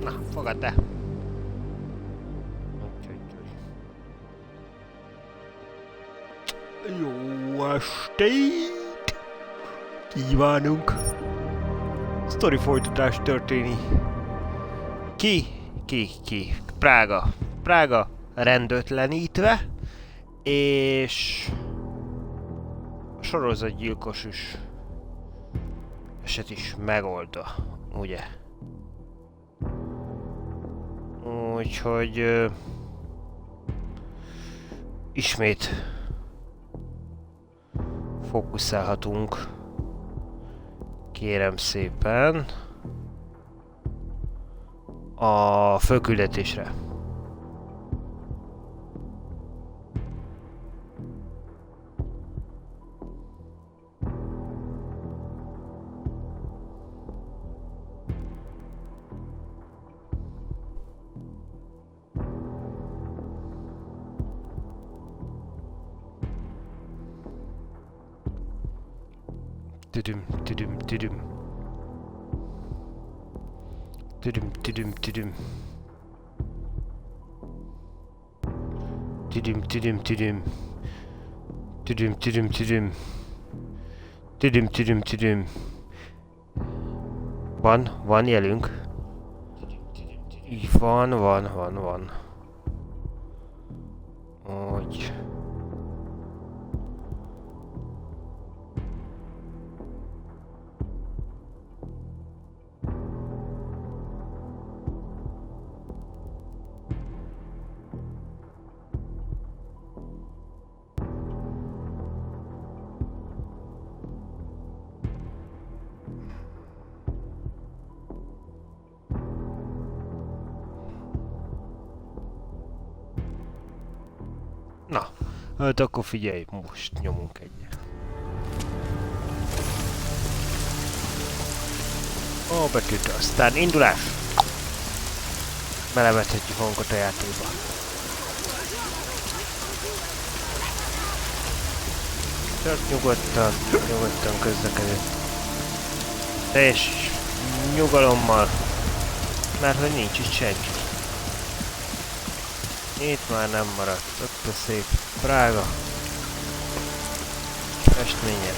Na, fogadd el! Jó estét! Kívánunk! Sztori folytatás történik. Ki? Prága rendőtlenítve, és a sorozatgyilkos is eset is megoldva, ugye? Úgyhogy ismét fókuszálhatunk, kérem szépen, a főküldetésre. Tüdüm. Van jelünk. Van. Úgy. Na, hát akkor figyelj, most nyomunk egyet. A betűt, aztán indulás! Belevethetjük magunkat a játékba. Csak nyugodtan közlekedünk. Teljes nyugalommal, mert hogy nincs itt senki. Itt már nem maradt, ott a szép Prága festménye.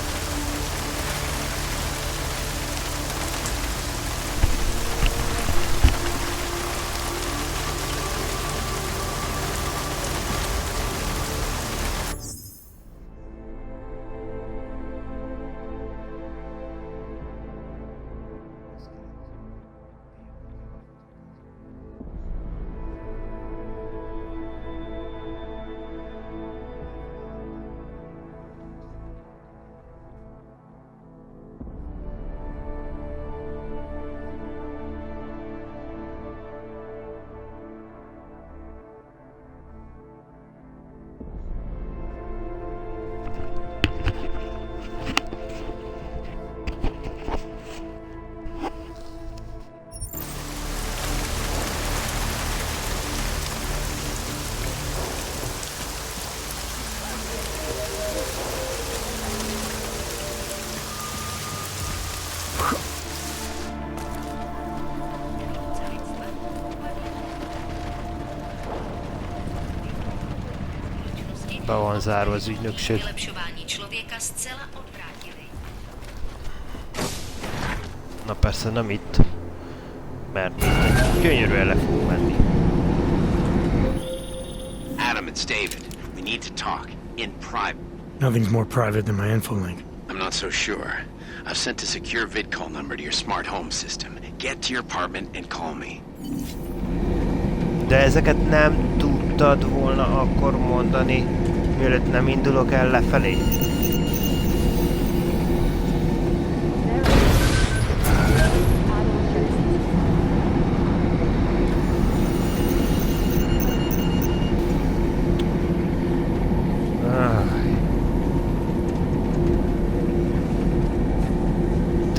Be van zárva az ügynökség. Na persze nem itt, mert még gyönyörűen le fogunk menni. Adam, it's David. We need to talk. In private. Nothing's more private than my infolink. I'm not so sure. I've sent a secure vid call number to your smart home system. Get to your apartment and call me. De ezeket nem tudtad volna akkor mondani, mielőtt nem indulok el lefelé.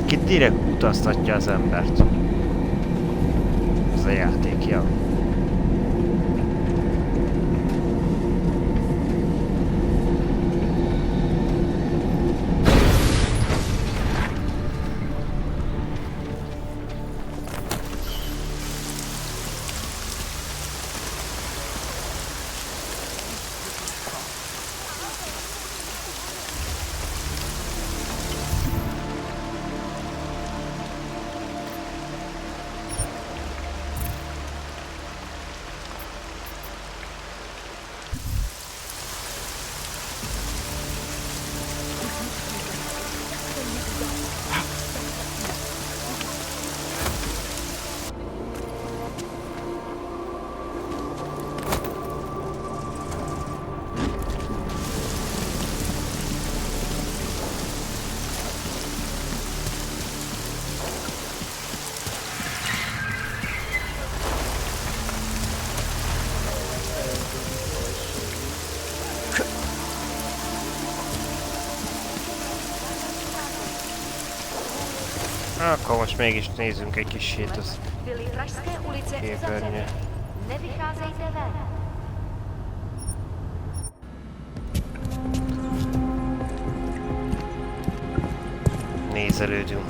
Ki direkt utaztatja az embert. Ez a játékja. Akkor most mégis nézzünk egy kis sét az Byly Pražské ulice képernyő. uzavřeny. Nevycházejte ven. Nézelődünk.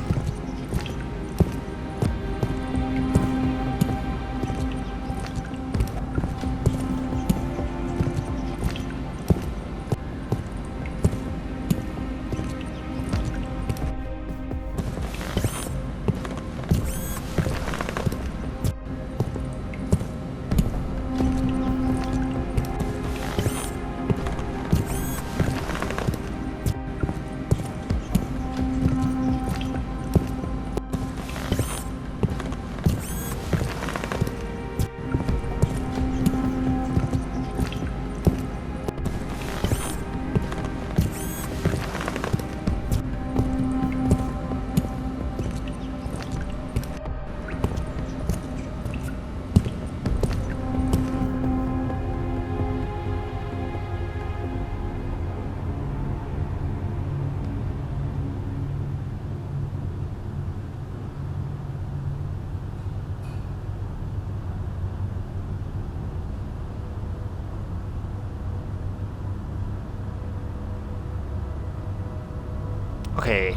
Oké.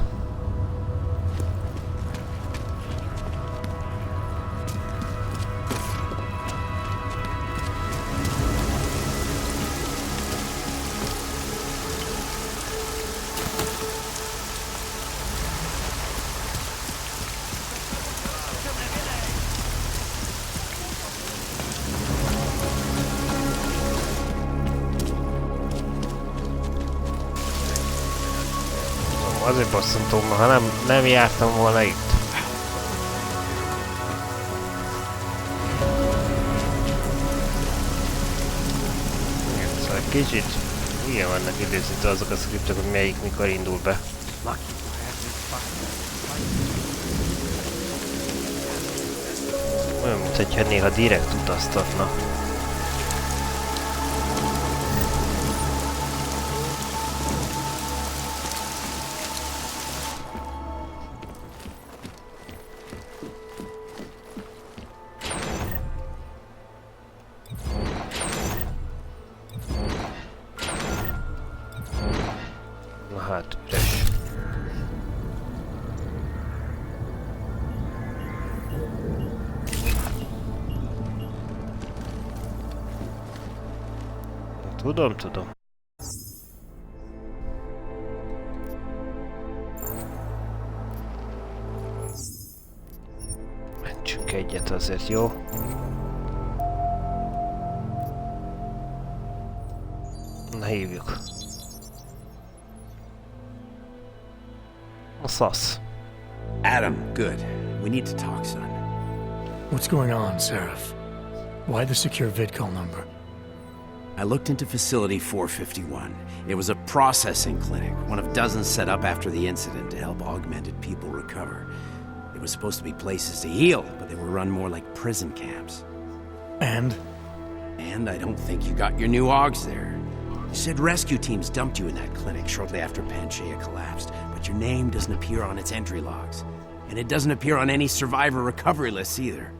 Azért bosszantom, ha nem jártam volna itt. Igen, szóval kicsit ilyen vannak időszintől azok a scriptek, hogy melyik mikor indul be. Olyan, mintha néha direkt utaztatna. Hát üres. Tudom. Mentsünk egyet azért, jó? Na hívjuk. What's us? Adam, good. We need to talk, son. What's going on, Seraph? Why the secure vidcall number? I looked into Facility 451. It was a processing clinic, one of dozens set up after the incident to help augmented people recover. It was supposed to be places to heal, but they were run more like prison camps. And? And I don't think you got your new AUGs there. You said rescue teams dumped you in that clinic shortly after Panchaea collapsed, but your name doesn't appear on its entry logs. And it doesn't appear on any survivor recovery lists either.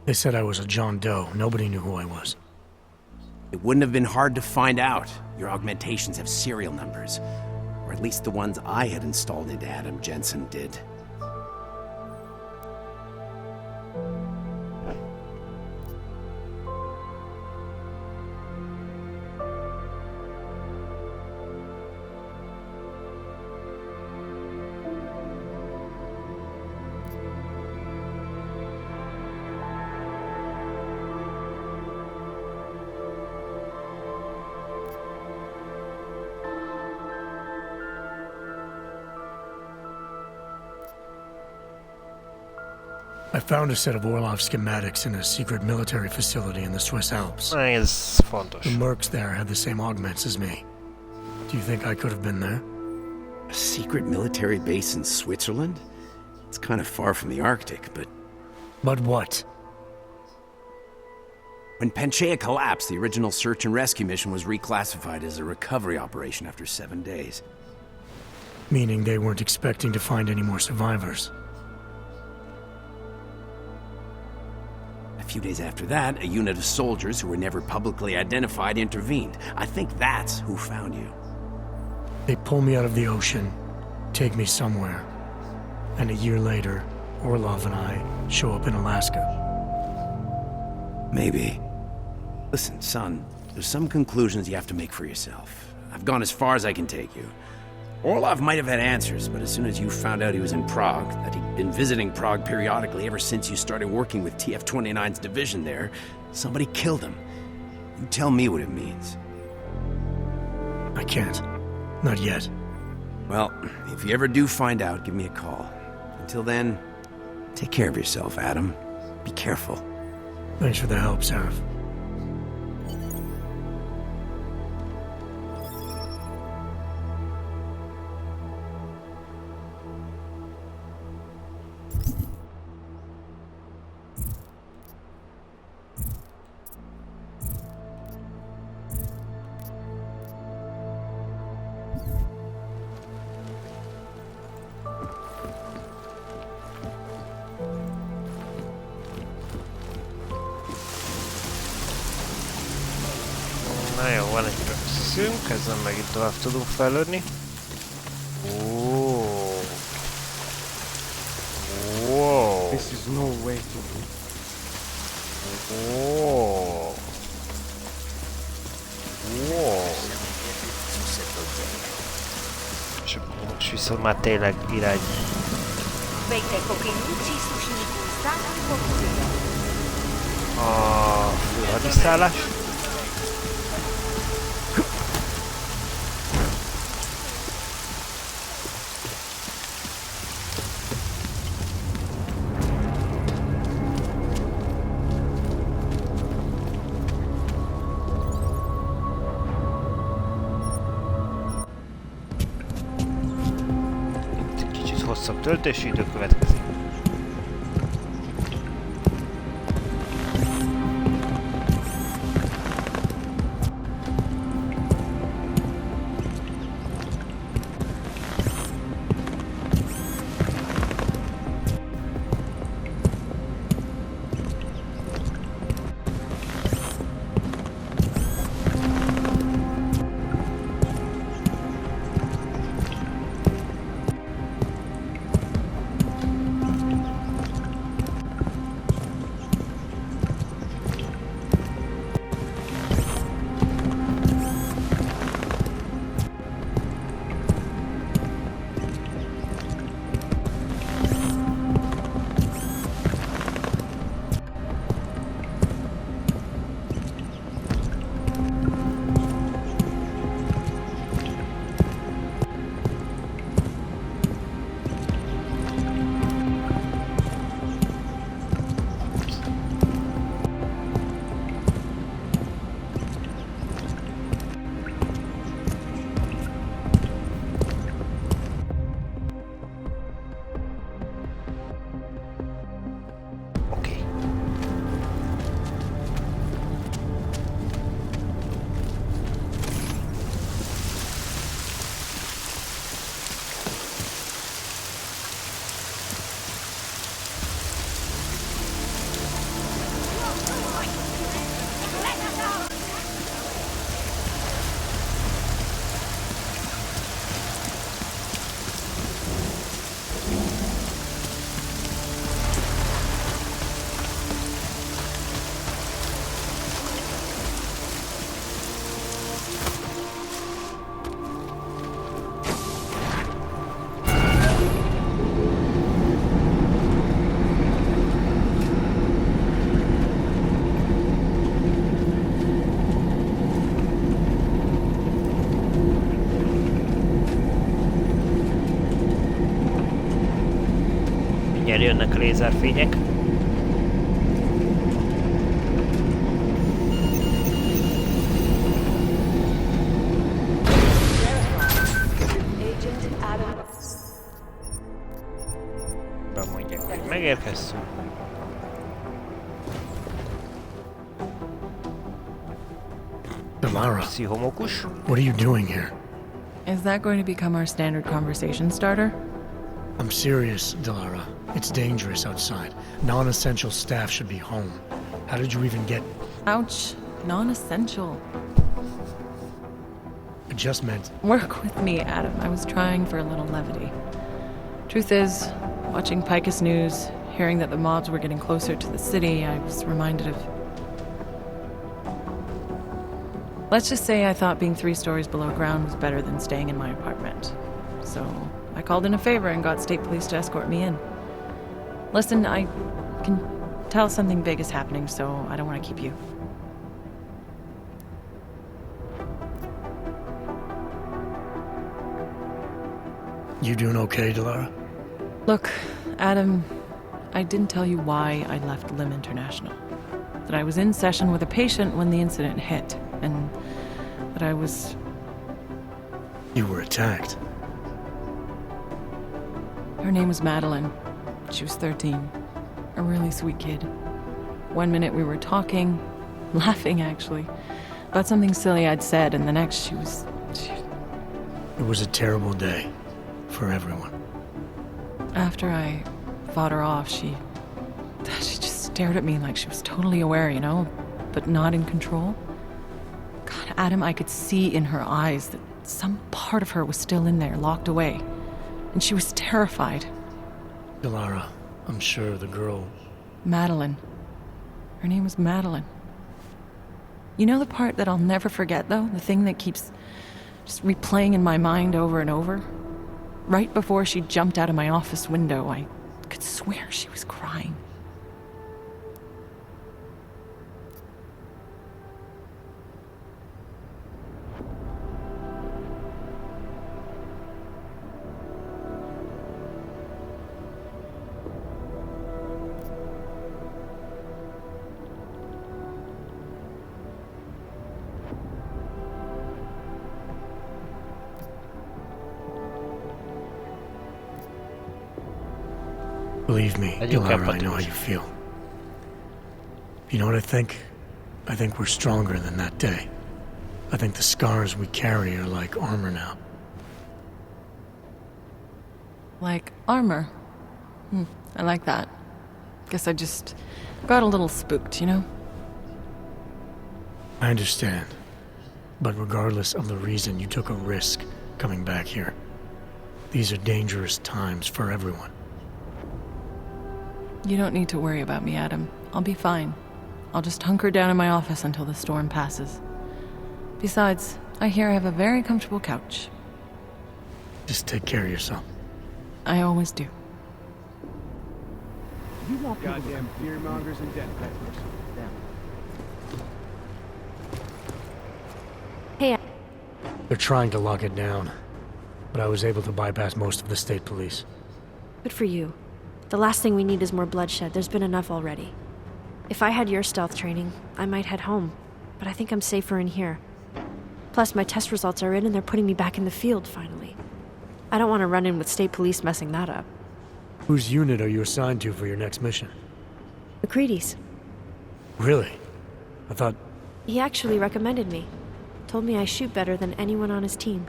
They said I was a John Doe. Nobody knew who I was. It wouldn't have been hard to find out. Your augmentations have serial numbers. Or at least the ones I had installed into Adam Jensen did. I found a set of Orlov schematics in a secret military facility in the Swiss Alps. Ez fontos. The mercs there had the same augments as me. Do you think I could have been there? A secret military base in Switzerland? It's kind of far from the Arctic, but... But what? When Panchaea collapsed, the original search and rescue mission was reclassified as a recovery operation after 7 days. meaning they weren't expecting to find any more survivors. A few days after that, a unit of soldiers who were never publicly identified intervened. I think that's who found you. They pull me out of the ocean, take me somewhere, and a year later, Orlov and I show up in Alaska. Maybe. Listen, son, there's some conclusions you have to make for yourself. I've gone as far as I can take you. Orlov might have had answers, but as soon as you found out he was in Prague, that he'd been visiting Prague periodically ever since you started working with TF-29's division there, somebody killed him. You tell me what it means. I can't. Not yet. Well, if you ever do find out, give me a call. Until then, take care of yourself, Adam. Be careful. Thanks for the help, Seraph. Na jó, van egy rökszünk, ezen megint tovább tudunk fejlődni. Wow. Wow. This is no way to go. Wow. Wow. És akkor most viszont már tényleg irány. Dbejte pokynů příslušníků státní policie. A főhadiszállás. Kicsit hosszabb töltési idő következik. Jönnek a lézerfények. Bemondják, hogy megérkeztünk. Delara, Pszichomókus. what are you doing here? Is that going to become our standard conversation starter? I'm serious, Delara. It's dangerous outside. Non-essential staff should be home. How did you even get... Ouch. Non-essential. I just meant... Work with me, Adam. I was trying for a little levity. Truth is, watching Picus News, hearing that the mobs were getting closer to the city, I was reminded of... Let's just say I thought being 3 stories below ground was better than staying in my apartment. So I called in a favor and got state police to escort me in. Listen, I can tell something big is happening, so I don't want to keep you. You doing okay, Delara? Look, Adam, I didn't tell you why I left Lim International. That I was in session with a patient when the incident hit, and that I was... You were attacked. Her name was Madeline. She was 13. A really sweet kid. One minute we were talking, laughing actually, about something silly I'd said, and the next she was... It was a terrible day. For everyone. After I fought her off, she just stared at me like she was totally aware, you know, but not in control. God, Adam, I could see in her eyes that some part of her was still in there, locked away. And she was terrified. Delara, I'm sure the girl... Madeline. Her name was Madeline. You know the part that I'll never forget, though? The thing that keeps just replaying in my mind over and over? Right before she jumped out of my office window, I could swear she was crying. Believe me, Legyünk Delara, I know how empatikus. you feel. You know what I think? I think we're stronger than that day. I think the scars we carry are like armor now. Like armor. I like that. Guess I just got a little spooked, you know? I understand. But regardless of the reason, you took a risk coming back here. These are dangerous times for everyone. You don't need to worry about me, Adam. I'll be fine. I'll just hunker down in my office until the storm passes. Besides, I hear I have a very comfortable couch. Just take care of yourself. I always do. Goddamn fearmongers and death peddlers. Hey, They're trying to lock it down, but I was able to bypass most of the state police. good for you. The last thing we need is more bloodshed. There's been enough already. If I had your stealth training, I might head home, but I think I'm safer in here. Plus, my test results are in and they're putting me back in the field, finally. I don't want to run in with state police messing that up. Whose unit are you assigned to for your next mission? McCready's. Really? I thought... He actually recommended me. Told me I shoot better than anyone on his team.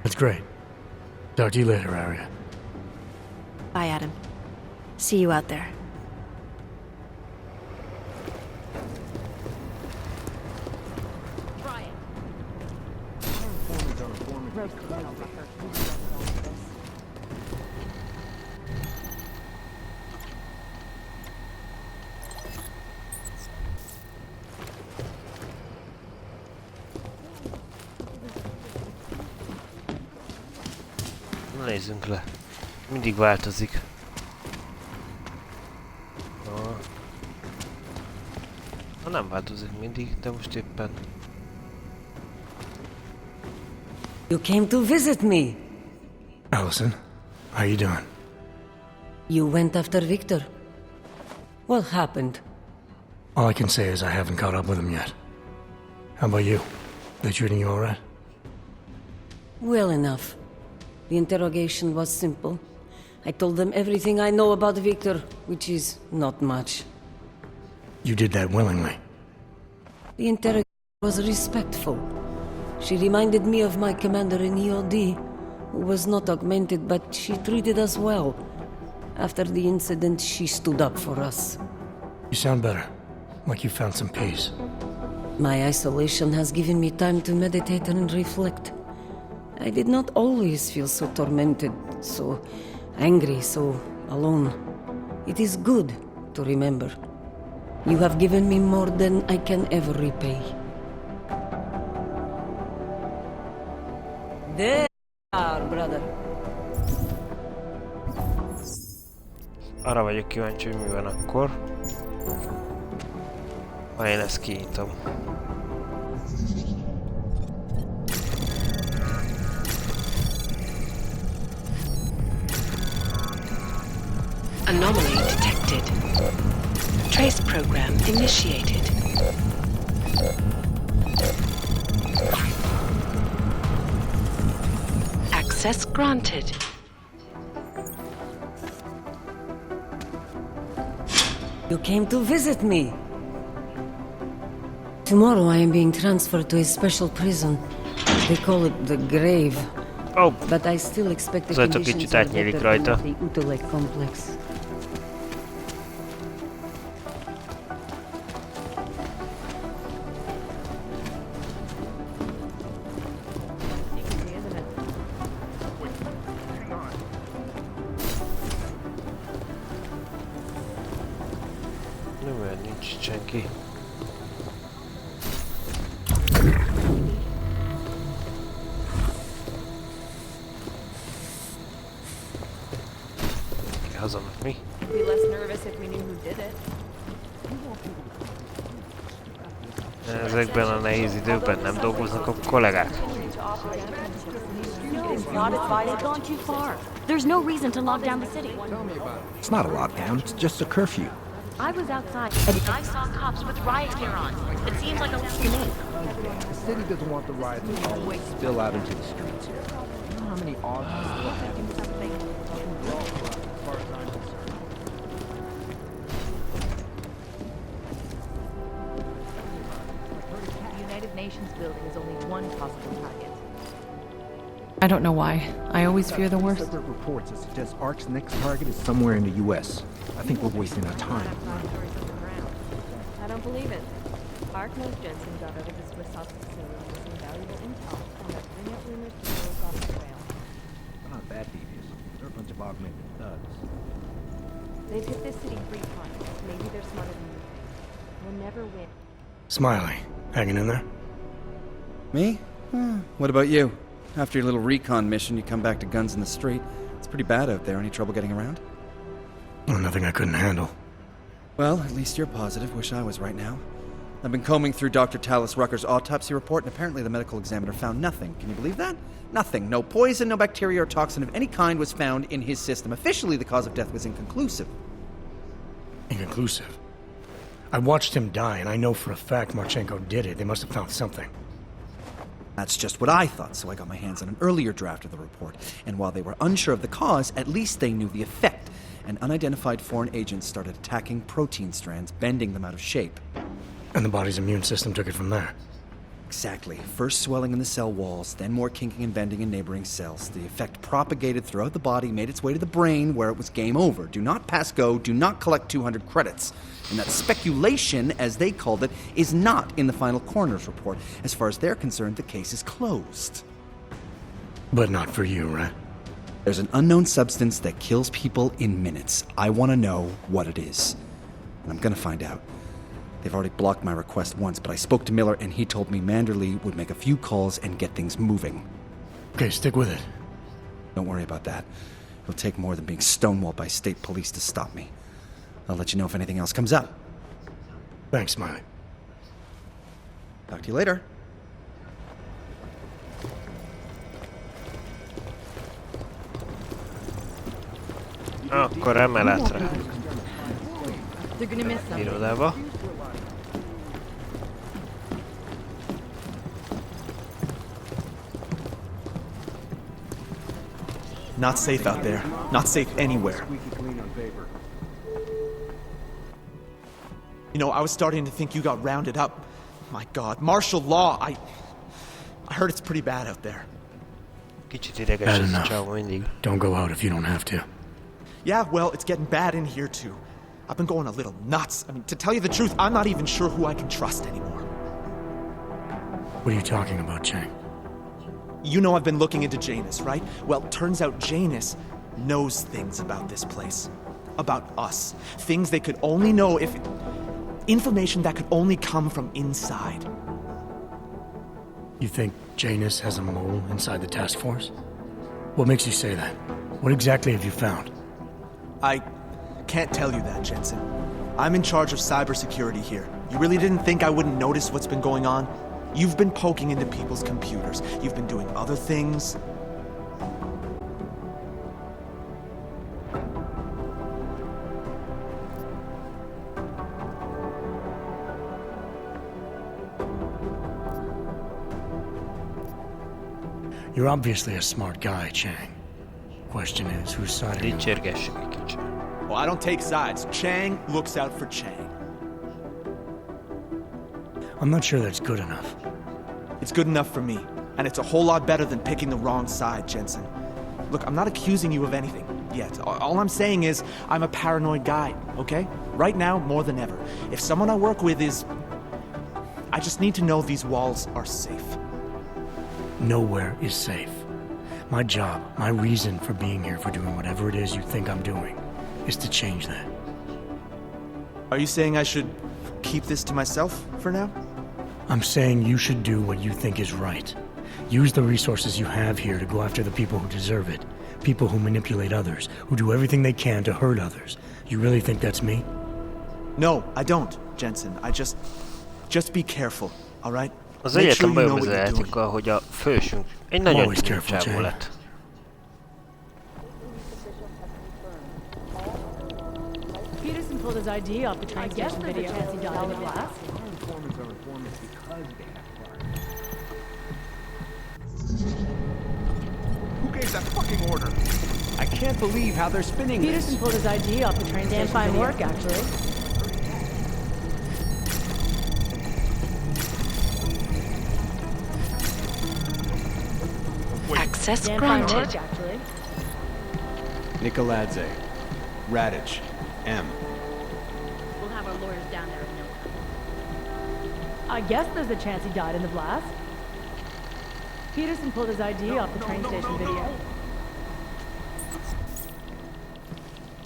That's great. Talk to you later, Arya. Bye, Adam. See you out there. Na nézzünk le. Mindig változik. Ha nem változik mindig, de most éppen... You came to visit me. Allison, how you doing? You went after Victor. What happened? All I can say is I haven't caught up with him yet. How about you? They treating you alright? Well enough. The interrogation was simple. I told them everything I know about Victor, which is not much. You did that willingly. The interrogation was respectful. She reminded me of my commander in EOD, who was not augmented, but she treated us well. After the incident, she stood up for us. You sound better. Like you found some peace. My isolation has given me time to meditate and reflect. I did not always feel so tormented, so angry, so alone. It is good to remember. You have given me more than I can ever repay. There, brother. Arra vagyok kíváncsi, hogy mi van akkor, ha én ezt kinyitom. Anomaly detected. Trace program initiated. Access granted. You came to visit me. Tomorrow I am being transferred to a special prison. They call it the grave. Oh, But I still expect the Zajtok conditions kicsit are átnyílik better than rajta. at the Utolek complex. nem olyan, nincs itt senki. Hazamennek mi? Be less nervous if we knew who did it. Ezekben a nehéz időkben nem dolgoznak a kollégák. Not advised. They've gone too far. There's no reason to lock down the city. It's not a lockdown, it's just a curfew. I was outside and I saw cops with riot gear on. It seems like a grenade. The city doesn't want the riots to all spill out into the streets. You know how many odds The United Nations building is only one possible target. I don't know why. I always fear the worst. Separate reports that suggest ARC's next target is somewhere in the U.S. I think we're wasting our time. I don't believe it. Ark knows Jensen got out of his Swiss house facility with some valuable intel on that bring out rumors to those off the trail. They're not that devious. They're a bunch of augmented thugs. They've hit this city 3 times. Maybe they're smarter than we. We'll never win. Smiley, hanging in there? Me? What about you? After your little recon mission, you come back to guns in the street. It's pretty bad out there. Any trouble getting around? Oh, nothing I couldn't handle. Well, at least you're positive. Wish I was right now. I've been combing through Dr. Talis Rucker's autopsy report, and apparently the medical examiner found nothing. Can you believe that? Nothing. No poison, no bacteria or toxin of any kind was found in his system. Officially, the cause of death was inconclusive. Inconclusive. I watched him die, and I know for a fact Marchenko did it. They must have found something. That's just what I thought, so I got my hands on an earlier draft of the report. And while they were unsure of the cause, at least they knew the effect. An unidentified foreign agent started attacking protein strands, bending them out of shape. And the body's immune system took it from there. Exactly. First swelling in the cell walls, then more kinking and bending in neighboring cells. The effect propagated throughout the body, made its way to the brain, where it was game over. Do not pass go, do not collect 200 credits. And that speculation, as they called it, is not in the final coroner's report. As far as they're concerned, the case is closed. But not for you, right? There's an unknown substance that kills people in minutes. I want to know what it is. And I'm gonna find out. They've already blocked my request once, but I spoke to Miller and he told me Manderley would make a few calls and get things moving. Okay, stick with it. Don't worry about that. It'll take more than being stonewalled by state police to stop me. I'll let you know if anything else comes up. Thanks, Smiley. Talk to you later. Akkor emeletre. They're gonna miss something. Irodába. Not safe out there. Not safe anywhere. You know, I was starting to think you got rounded up. My God, martial law, I heard it's pretty bad out there. Kicsit ideges Bad ez a enough. csávó mindig. Don't go out if you don't have to. Yeah, well, it's getting bad in here too. I've been going a little nuts. I mean, to tell you the truth, I'm not even sure who I can trust anymore. What are you talking about, Chang? You know I've been looking into Janus, right? Well, turns out Janus knows things about this place. About us. Things they could only know if... Information that could only come from inside. You think Janus has a mole inside the task force? What makes you say that? What exactly have you found? I can't tell you that, Jensen. I'm in charge of cybersecurity here. You really didn't think I wouldn't notice what's been going on? You've been poking into people's computers. You've been doing other things. You're obviously a smart guy, Chang. Question is, whose side are you on? Dicsérgessük egy kicsit. Well, I don't take sides. Chang looks out for Chang. I'm not sure that's good enough. It's good enough for me, and it's a whole lot better than picking the wrong side, Jensen. Look, I'm not accusing you of anything yet. All I'm saying is I'm a paranoid guy, okay? Right now, more than ever. If someone I work with is... I just need to know these walls are safe. Nowhere is safe. My job, my reason for being here, for doing whatever it is you think I'm doing, is to change that. Are you saying I should keep this to myself for now? I'm saying you should do what you think is right. Use the resources you have here to go after the people who deserve it. People who manipulate others, who do everything they can to hurt others. You really think that's me? No, I don't, Jensen. I just be careful, all right? Az Make sure egyetlen you know bajom what az you're doing. játékkal, hogy a fősünk egy nagyon Always csúnya careful, csávó Chang. lett. Peterson pulled his ID off the train station video. He died in the blast. Who gave that fucking order? I can't believe how they're spinning Peterson pulled his ID off the train station video. Fine work, actually. Access Fine granted. work, actually. Nikoladze. Radich. M. We'll have our lawyers down there in no time. I guess there's a chance he died in the blast. Peterson pulled his ID off the train station video.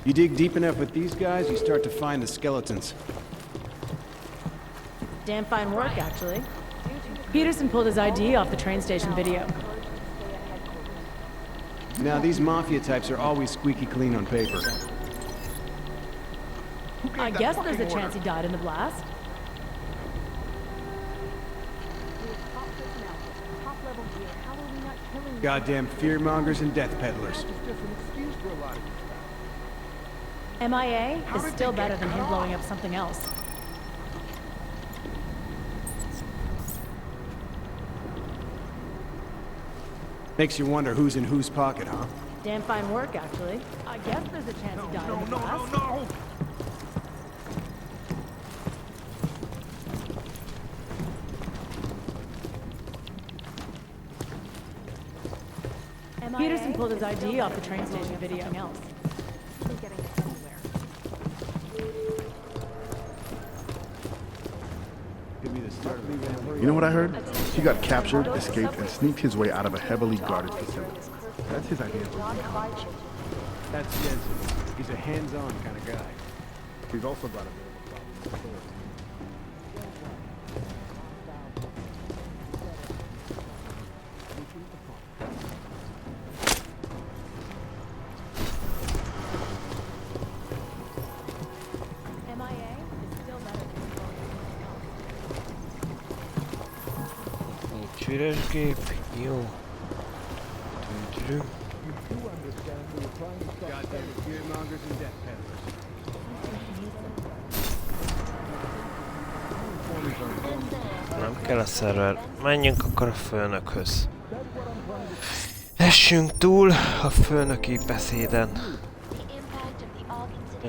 You dig deep enough with these guys, you start to find the skeletons. Damn fine work, actually. Peterson pulled his ID off the train station video. Now, these mafia types are always squeaky clean on paper. I guess there's a chance he died in the blast. Goddamn fearmongers and death peddlers. MIA is still better than him blowing up something else. Makes you wonder who's in whose pocket, huh? Damn fine work, actually. I guess there's a chance he died in the blast. No! Peterson pulled his ID off the train station video. Else. You know what I heard? He got captured, escaped, and sneaked his way out of a heavily guarded facility. That's his idea of being. That's Jensen. He's a hands-on kind of guy. He's also got a bit of a problem with authority. MIA is still better than Nincs üres gép, jó. Tüntülő. Goddamn fearmongers and death peddlers. Nem kell a szerver. Menjünk akkor a főnökhöz. Essünk túl a főnöki beszéden.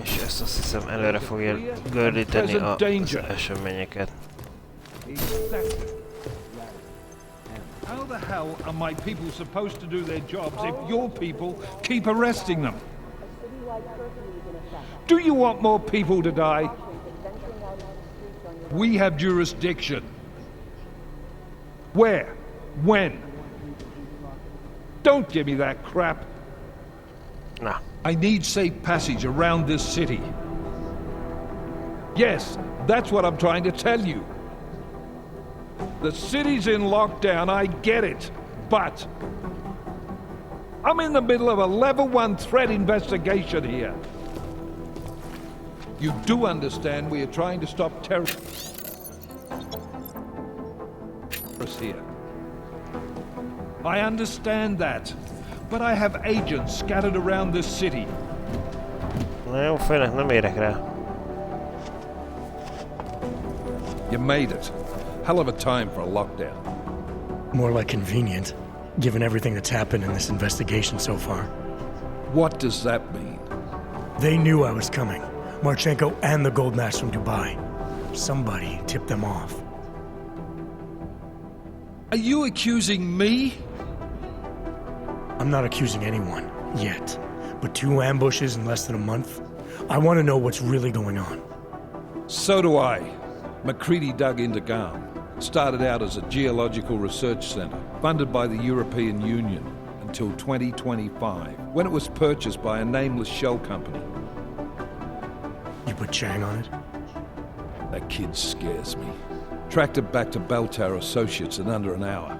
És ezt azt hiszem előre fogja gördíteni az eseményeket. How How the hell are my people supposed to do their jobs if your people keep arresting them? Do you want more people to die? We have jurisdiction. Where? When? Don't give me that crap. Nah. I need safe passage around this city. Yes, that's what I'm trying to tell you. The city's in lockdown, I get it. But I'm in the middle of a level 1 threat investigation here. You do understand we are trying to stop terrorists here. I understand that. But I have agents scattered around this city. Na jó, főleg nem érek rá. You made it. Hell of a time for a lockdown. More like convenient, given everything that's happened in this investigation so far. What does that mean? They knew I was coming. Marchenko and the gold mask from Dubai. Somebody tipped them off. Are you accusing me? I'm not accusing anyone, yet. But 2 ambushes in less than a month? I want to know what's really going on. So do I. McCready dug into Garm. Started out as a geological research center, funded by the European Union, until 2025, when it was purchased by a nameless shell company. You put Chang on it? That kid scares me. Tracked it back to Bell Tower Associates in under an hour.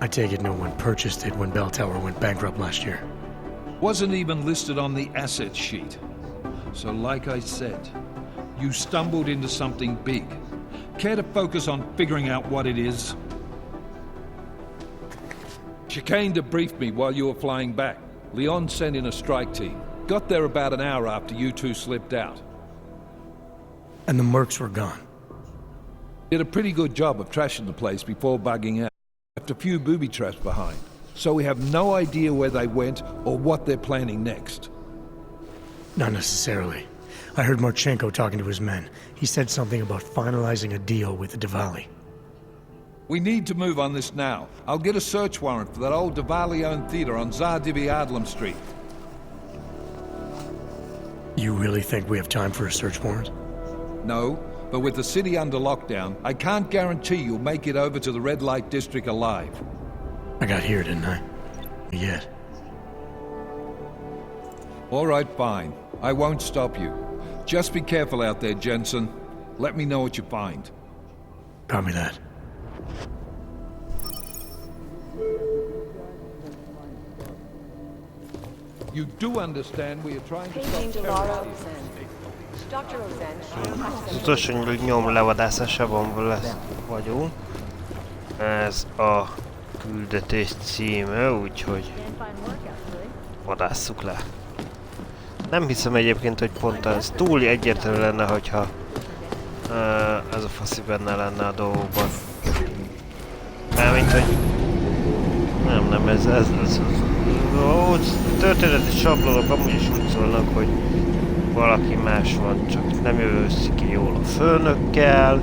I take it no one purchased it when Bell Tower went bankrupt last year. Wasn't even listed on the asset sheet. So like I said, you stumbled into something big. Care to focus on figuring out what it is? Chicane debriefed me while you were flying back. Leon sent in a strike team. Got there about an hour after you two slipped out. And the mercs were gone. Did a pretty good job of trashing the place before bugging out. Left a few booby traps behind. So we have no idea where they went or what they're planning next. Not necessarily. I heard Marchenko talking to his men. He said something about finalizing a deal with the Diwali. We need to move on this now. I'll get a search warrant for that old Diwali-owned theater on Zardibi Adlam Street. You really think we have time for a search warrant? No, but with the city under lockdown, I can't guarantee you'll make it over to the red light district alive. I got here, didn't I? Yet. All right, fine. I won't stop you. Just be careful out there, Jensen. Let me know what you find. Copy that. You do understand we are trying to stop Az utolsó nyomlevadászásában vagyunk. Ez a küldetés címe, úgyhogy vadásszuk le. Nem hiszem egyébként, hogy pont ez túl egyértelmű lenne, hogyha ez a faszi benne lenne a dolgokban. Mármint, hogy nem, ez történeti sablonok amúgy is úgy szólnak, hogy valaki más van, csak nem jövőszik ki jól a főnökkel,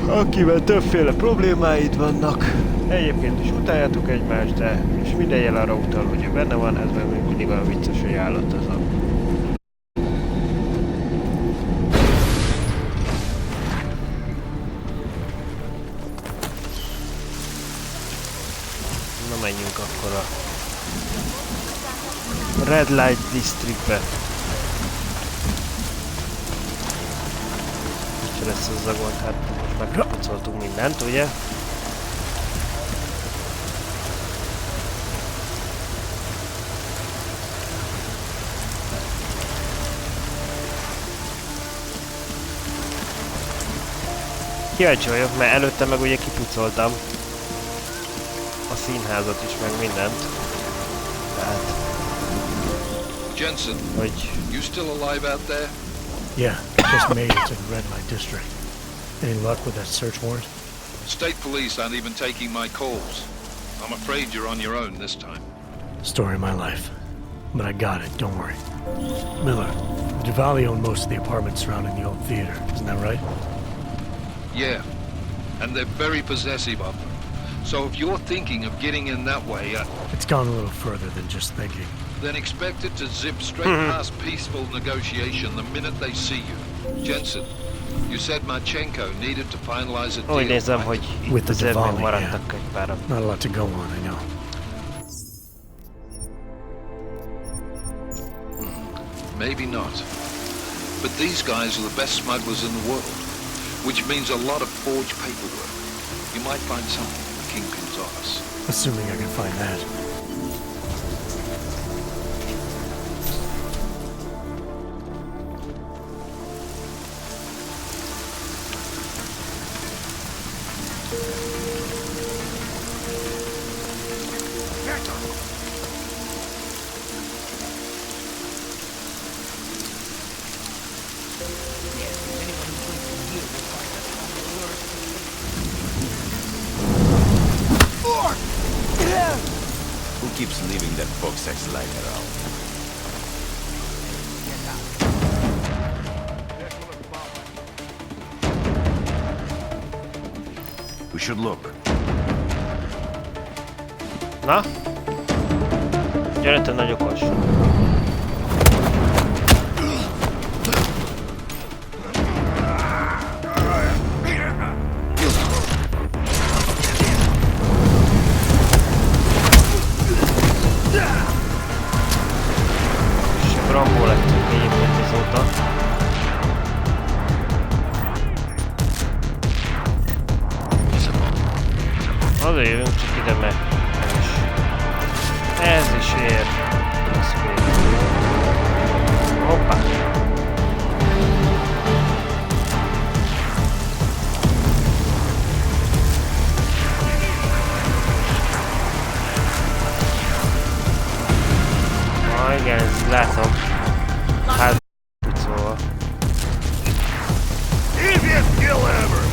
akivel többféle problémáid vannak. Egyébként is utáljátok egymást, de és minden jel arra utal, hogy ő benne van, ez meg még mindig olyan vicces, hogy állat az a... Na menjünk akkor a Red Light Districtbe. Most lesz az a gond, hát most megkapocoltunk mindent, ugye? Kíváncsi vagyok, mert előtte meg ugye kipucoltam a színházat is, meg mindent. Tehát... Jensen, you still alive out there? Yeah, just made it to the Red Light District. Any luck with that search warrant? State police aren't even taking my calls. I'm afraid you're on your own this time. Story of my life. But I got it, don't worry. Miller, Diwali owned most of the apartments surrounding the old theater, isn't that right? Yeah. and they're very possessive of them. So if you're thinking of getting in that way, It's gone a little further than just thinking. then expect it to zip straight past peaceful negotiation the minute they see you. Jensen, you said Marchenko needed to finalize a deal. Úgy nézem, hogy With itt the azért még Diwali, maradtak egy páran. Not a lot to go on, I know. Maybe not. But these guys are the best smugglers in the world, which means a lot of forged paperwork. You might find something in the Kingpin's office. Assuming I can find that. Who keeps leaving that box-sex lying around? We should look. Na? Gyere, te nagy okos. Brambó lettünk egyébként azóta. Azért jövünk csak ide, mert ez is ér. Hoppá! Igen, látom. Hát, úgy szóval. Easiest kill ever!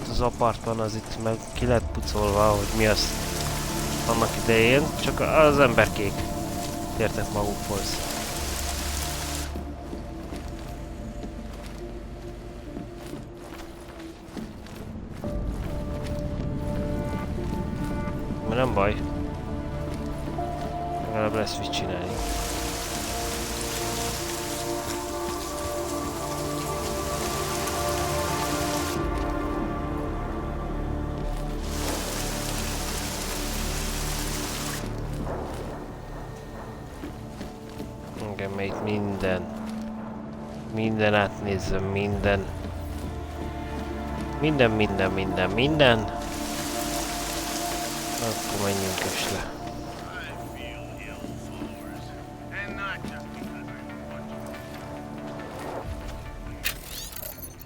Az apartman az itt meg ki lett pucolva, hogy mi az annak idején, csak az emberkék tértek magukhoz. Nem baj. Legalább lesz mit csinálni. Igen, mert itt minden átnézzem, minden. Akkor menjünk is le.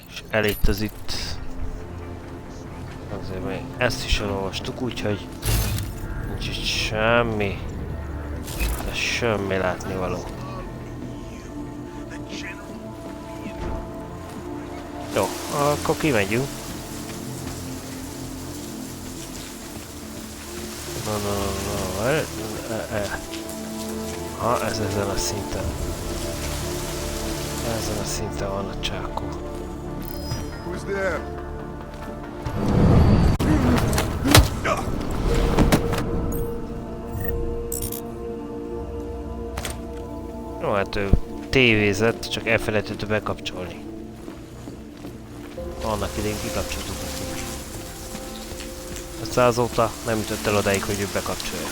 Kis elit az itt. Azért még ezt is elolvastuk, úgyhogy nincs itt semmi. De semmi látnivaló. Jó, akkor kimegyünk. Ha, ez ezen a szinten. Ezen a szinten van a csákó. Who's there? Jó, hát ő tévézett, csak elfelejtett bekapcsolni. Annak idején kikapcsoltuk neki. Aztán azóta nem jutott el odáig, hogy ő bekapcsolja.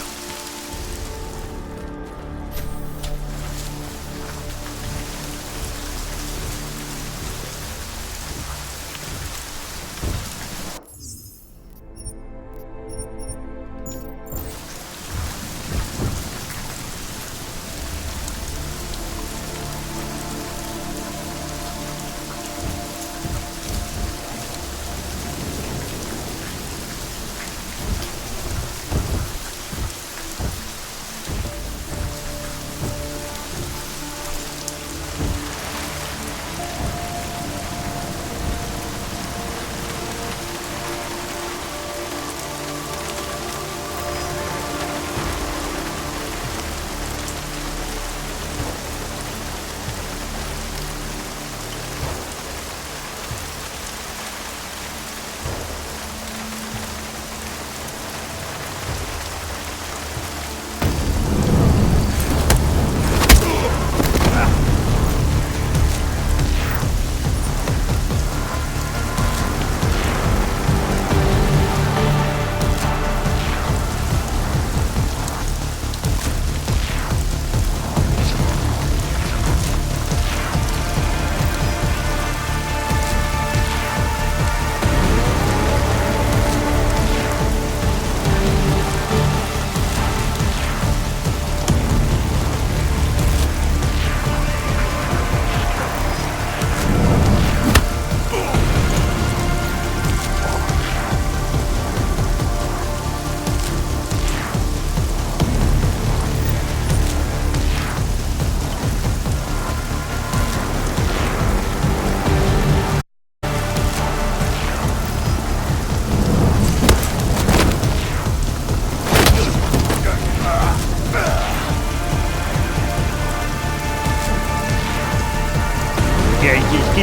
Ja, így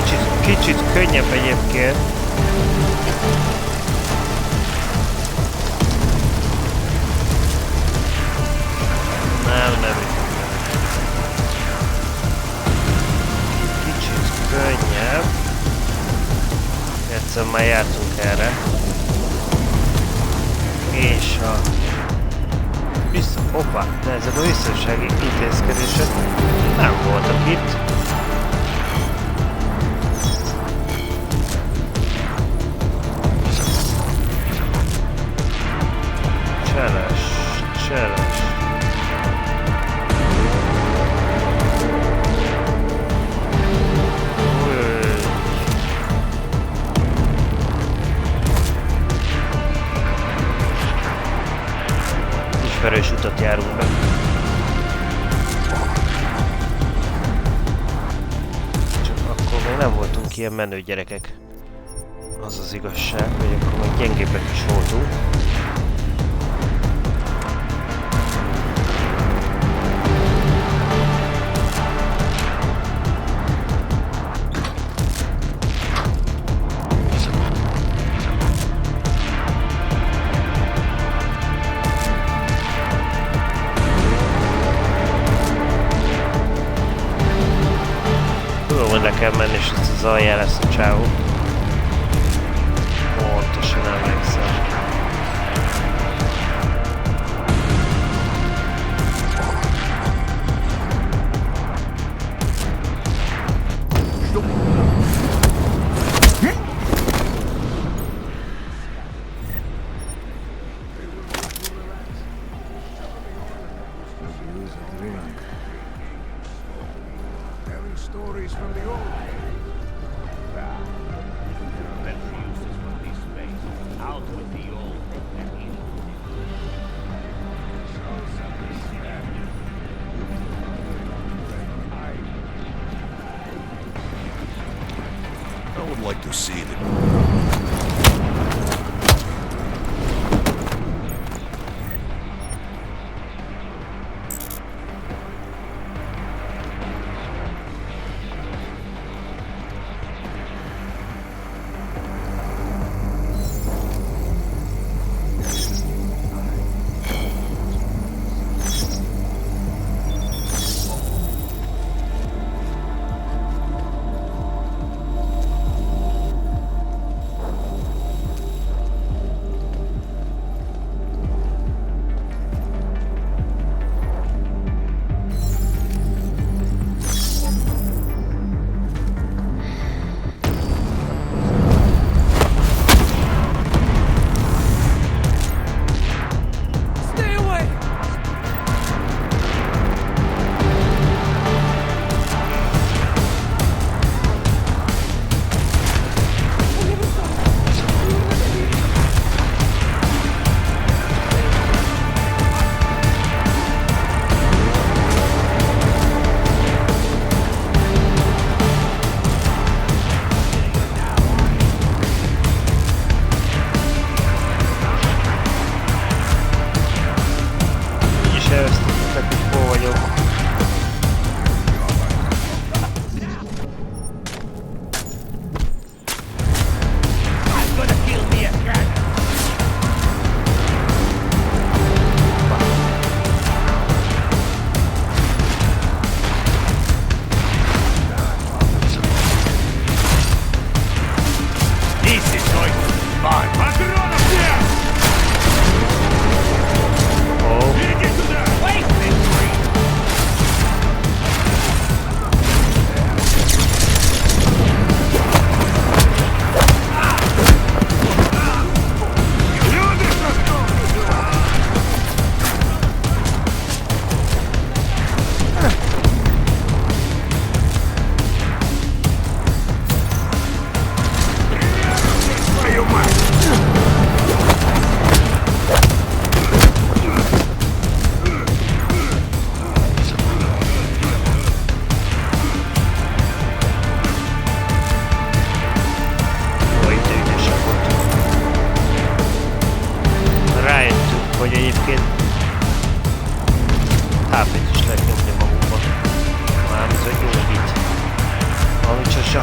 kicsit könnyebb egyébként. Nem. Kicsit könnyebb. Egyszer már jártunk erre. És a... Hoppá, de ezek a biztonsági intézkedések nem voltak itt. Cseles. Ismerős utat járunk be. Csak akkor még nem voltunk ilyen menő gyerekek. Az az igazság, hogy akkor még gyengébbek is voltunk. Le kell menni, és ez az alján lesz a csávó. Pontosan emlékszem. Stories from the old. Out with the old. I would like to see the...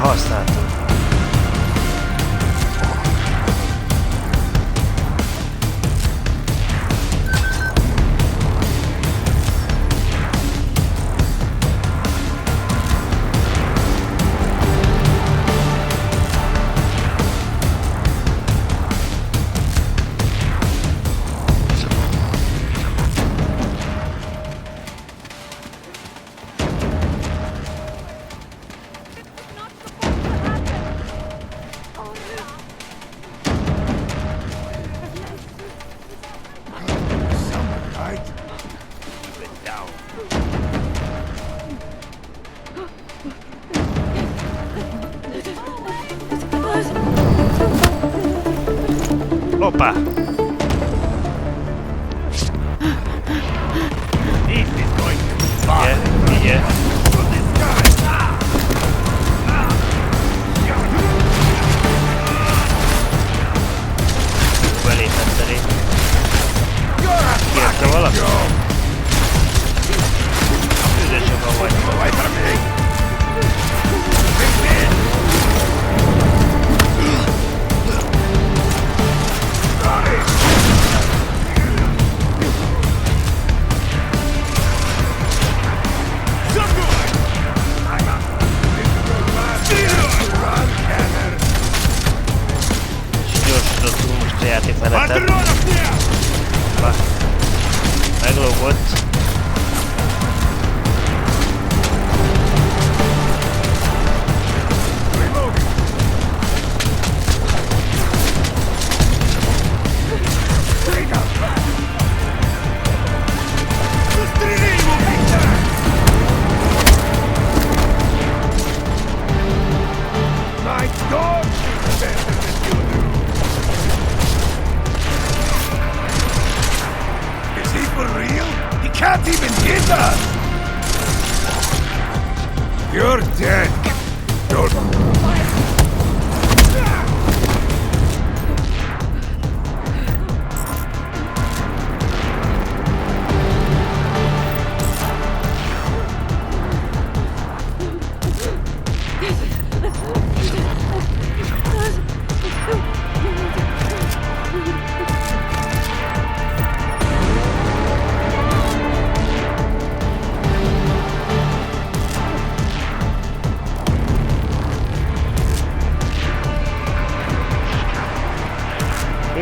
használtunk. Hoppá! Igen. Beléphettené. Kérte valaki? Üdösebben vagy. Gyorsítottunk most a játékmenetet. Meglógott. Can't even hit us! You're dead!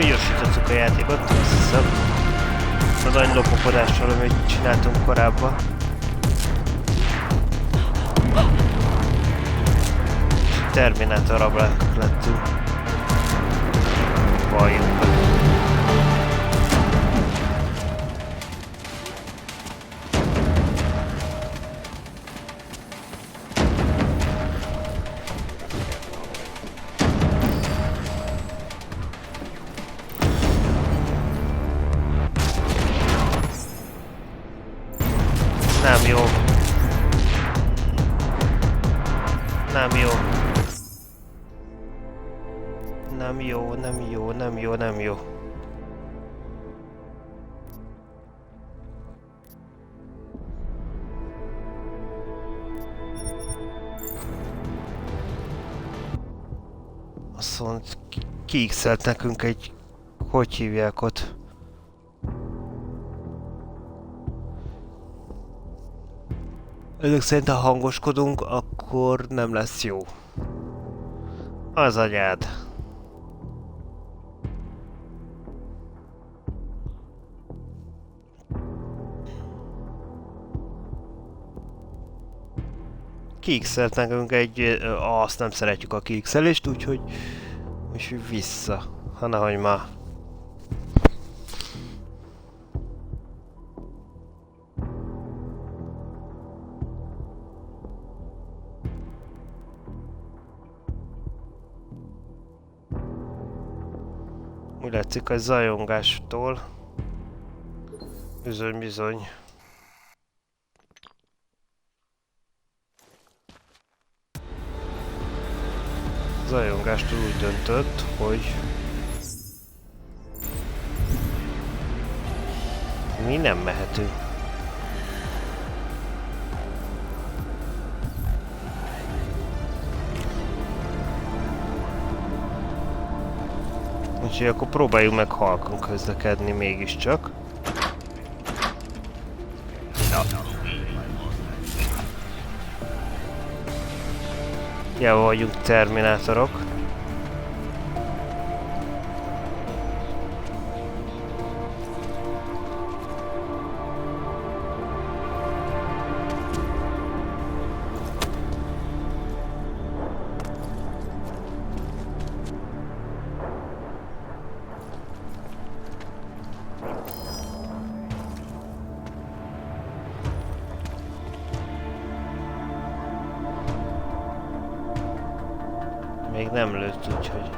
Gyorsítottuk a játékot, azt hiszem. Az anylopokodással, amit csináltunk korábban. Terminátorabbá lettünk. Valljuk be. Nem jó. Nem jó. Nem jó, nem jó, nem jó, nem jó. Azt mondta, kiixelt nekünk egy... Hogy hívják ott? Ezek szerint ha hangoskodunk, akkor nem lesz jó. Az anyád. Kiixelt nekünk egy... azt nem szeretjük a kiixelést, úgyhogy vissza. Ha nehogy már. Úgy látszik a zajongástól. Bizony, bizony. Zajongástól úgy döntött, hogy mi nem mehetünk. Úgyhogy akkor próbáljuk meg halkon közlekedni mégiscsak. Java vagyunk terminátorok. Még nem lőtt, úgyhogy...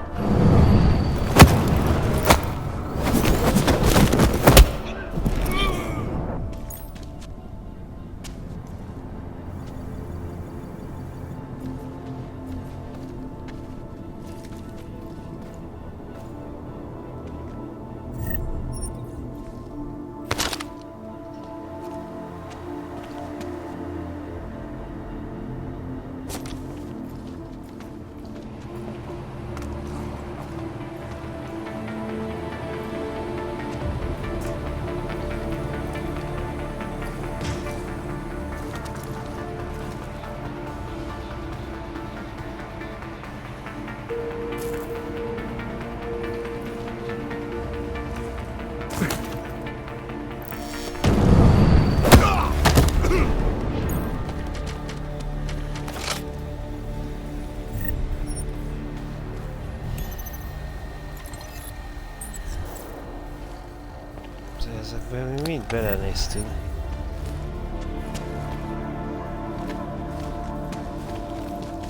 Ezekben mi mind belenéztünk.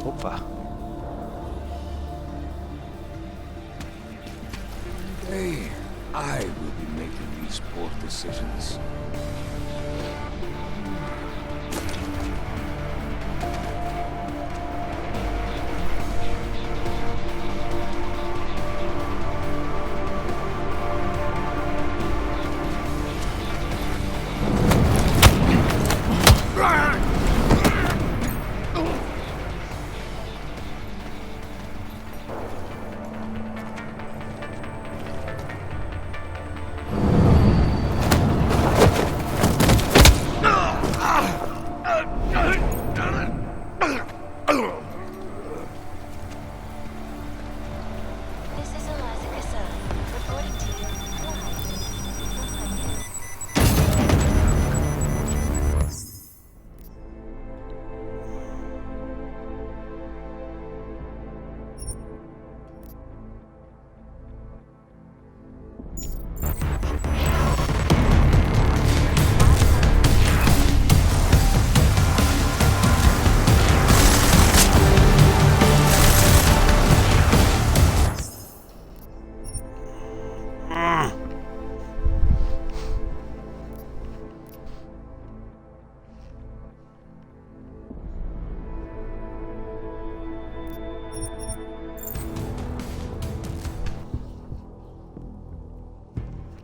Hoppá! Today, I will be making these poor decisions.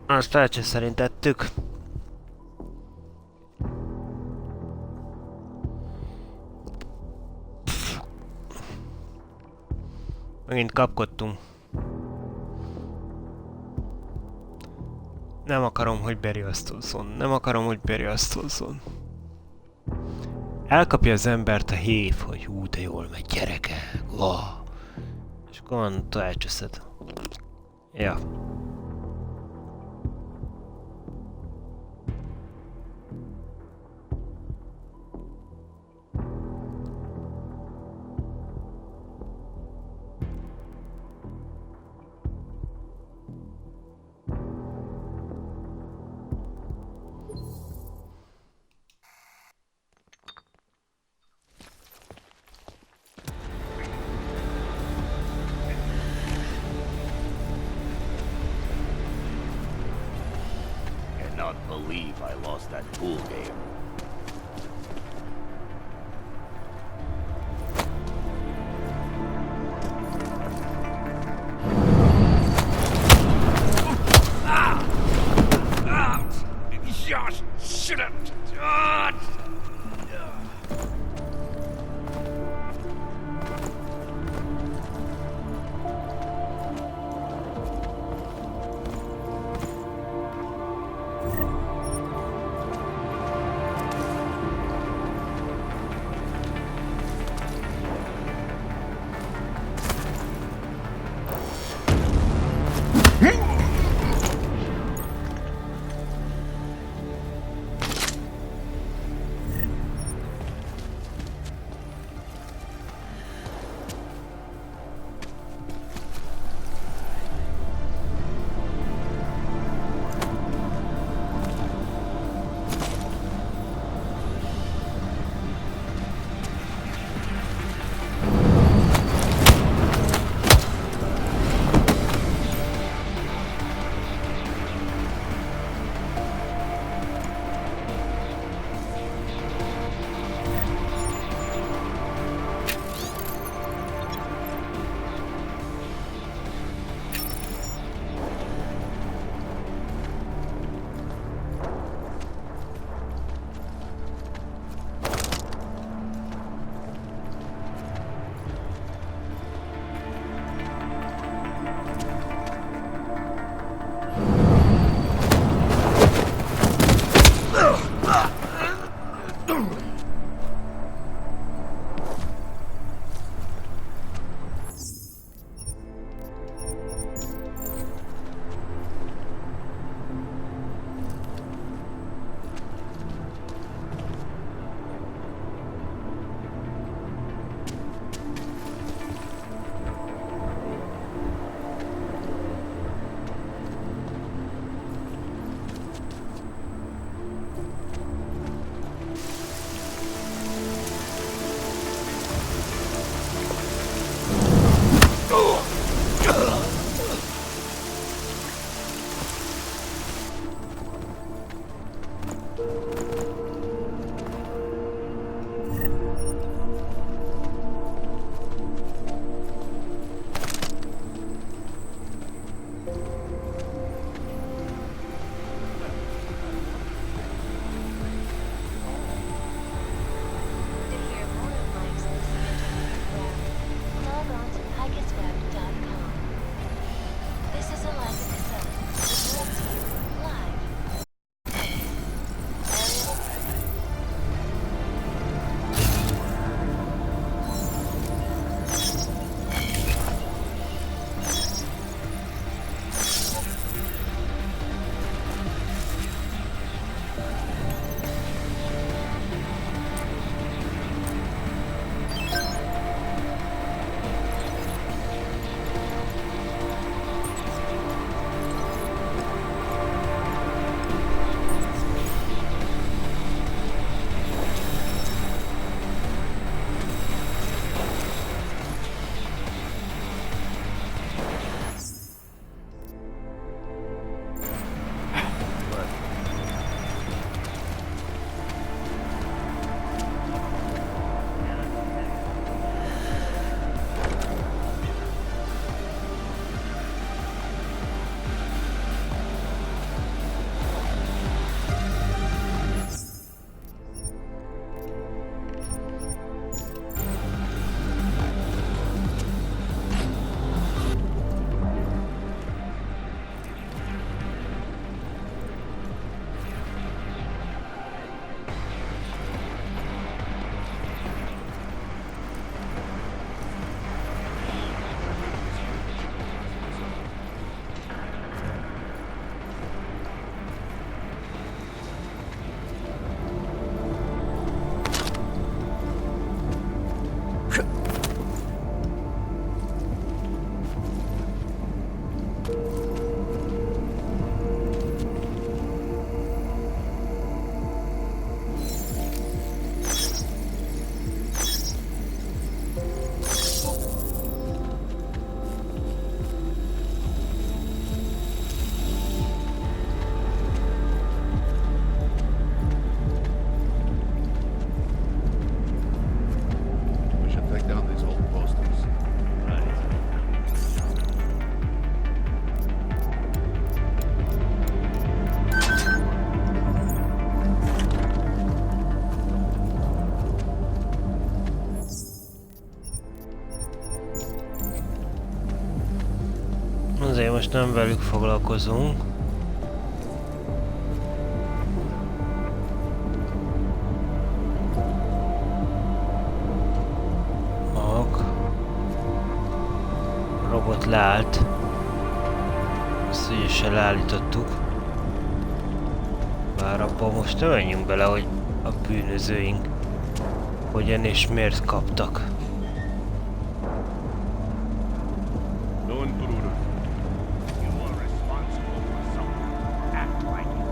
Azt felcső szerint tettük. Megint kapkodtunk. Nem akarom, hogy beriasztózzon. Nem akarom, hogy beriasztózzon. Elkapja az embert a hév, hogy hú, de jól megy, gyerekek. Wow. És akkor van, elcseszed. Ja. Believe I lost that pool game. Just shut up. We should take down these old posters. Azért most nem velük foglalkozunk. Robot leállt. Ezt ügyesen leállítottuk. Bár abban most nem menjünk bele, hogy a bűnözőink hogyan és miért kaptak. No intruder. You are responsible for something. Act like it.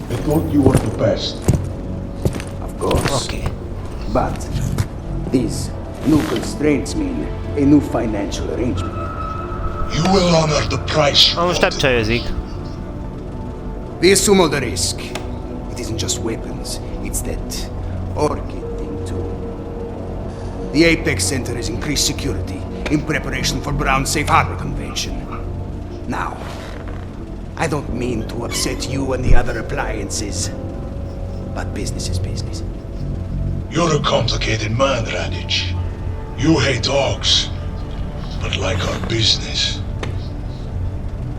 I thought you were the best. Of course. Okay. But these new constraints mean a new financial arrangement. You will honor the price. Most nem csajozik. We assume all the risk. It isn't just weapons, it's that orchid thing too. The Apex Center has increased security in preparation for Brown's Safe Harbor Convention. Now, I don't mean to upset you and the other appliances, but business is business. You're a complicated man, Radich. You hate dogs, but like our business.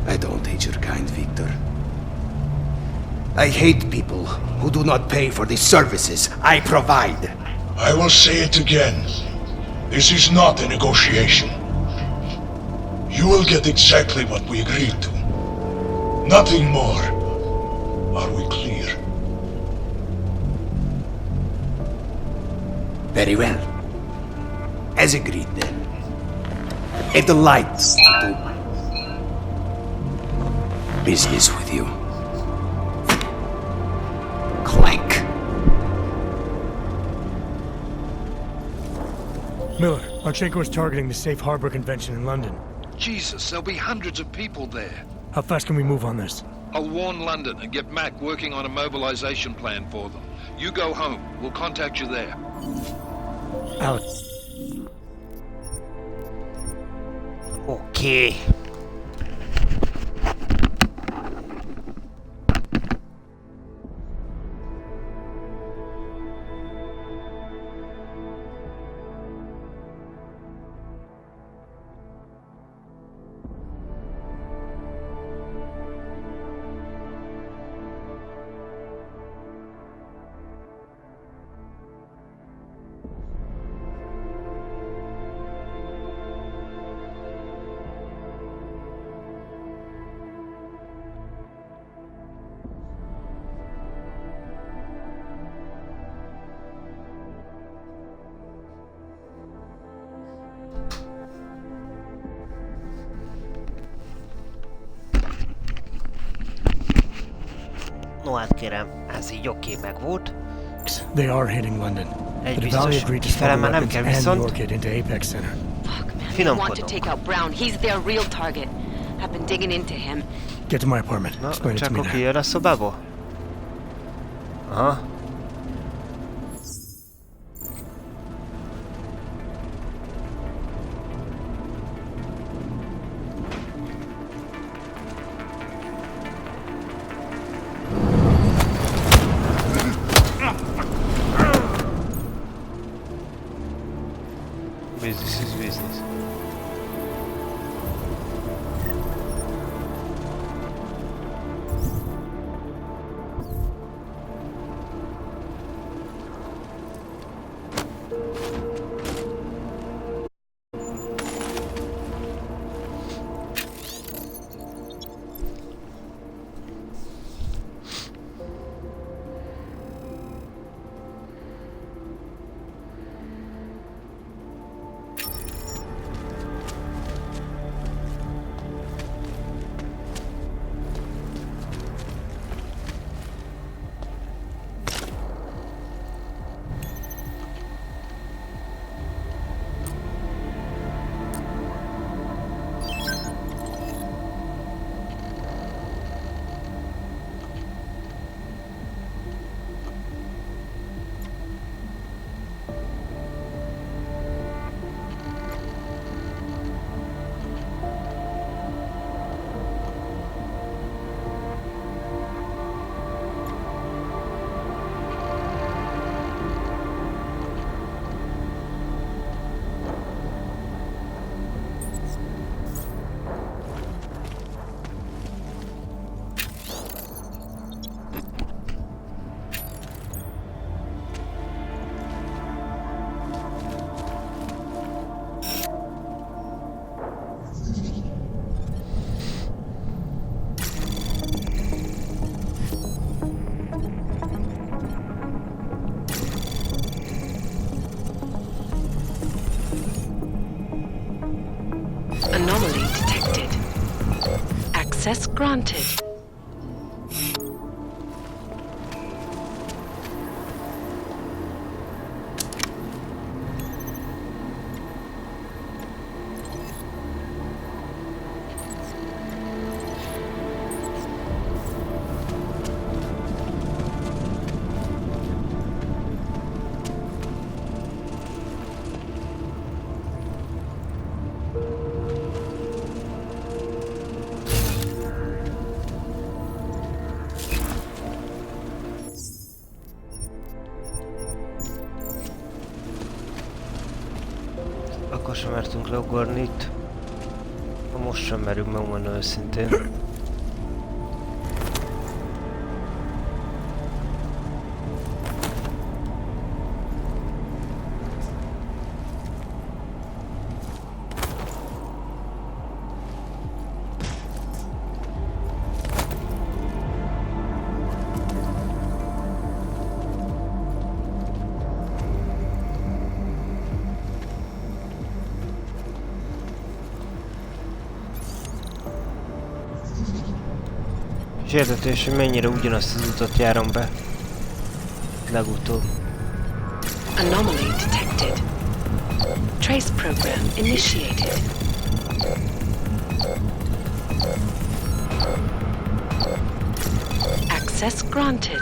I don't hate your kind, Victor. I hate people who do not pay for the services I provide. I will say it again. This is not a negotiation. You will get exactly what we agreed to. Nothing more. Are we clear? Very well. As agreed then. A delight to do business with you. Clank. Miller, Marchenko is targeting the Safe Harbor Convention in London. Jesus, there'll be hundreds of people there. How fast can we move on this? I'll warn London and get Mac working on a mobilization plan for them. You go home. We'll contact you there. Alex. Okay. No hát kérem, ez így oké meg volt. They are hitting London. Egy The Valley biztos, agreed to kifele smuggle már nem weapons kell and the viszont. Orchid into Apex Center. They want to Finomkodom. take out Brown. He's their real target. I've been digging into him. Get to my apartment. Na, Explain it to csak me oké, there. jön a szobából? Aha. Business is business. business. Anomaly detected. Access granted. Akkor sem mertünk leugorni itt. Most sem merünk megmondani őszintén. Érdetés, hogy mennyire ugyanazt az utat járom be. Legutóbb. Anomaly detected. Trace program initiated. Access granted.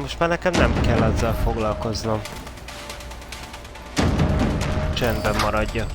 most már nekem nem kell ezzel foglalkoznom. Csendben maradja.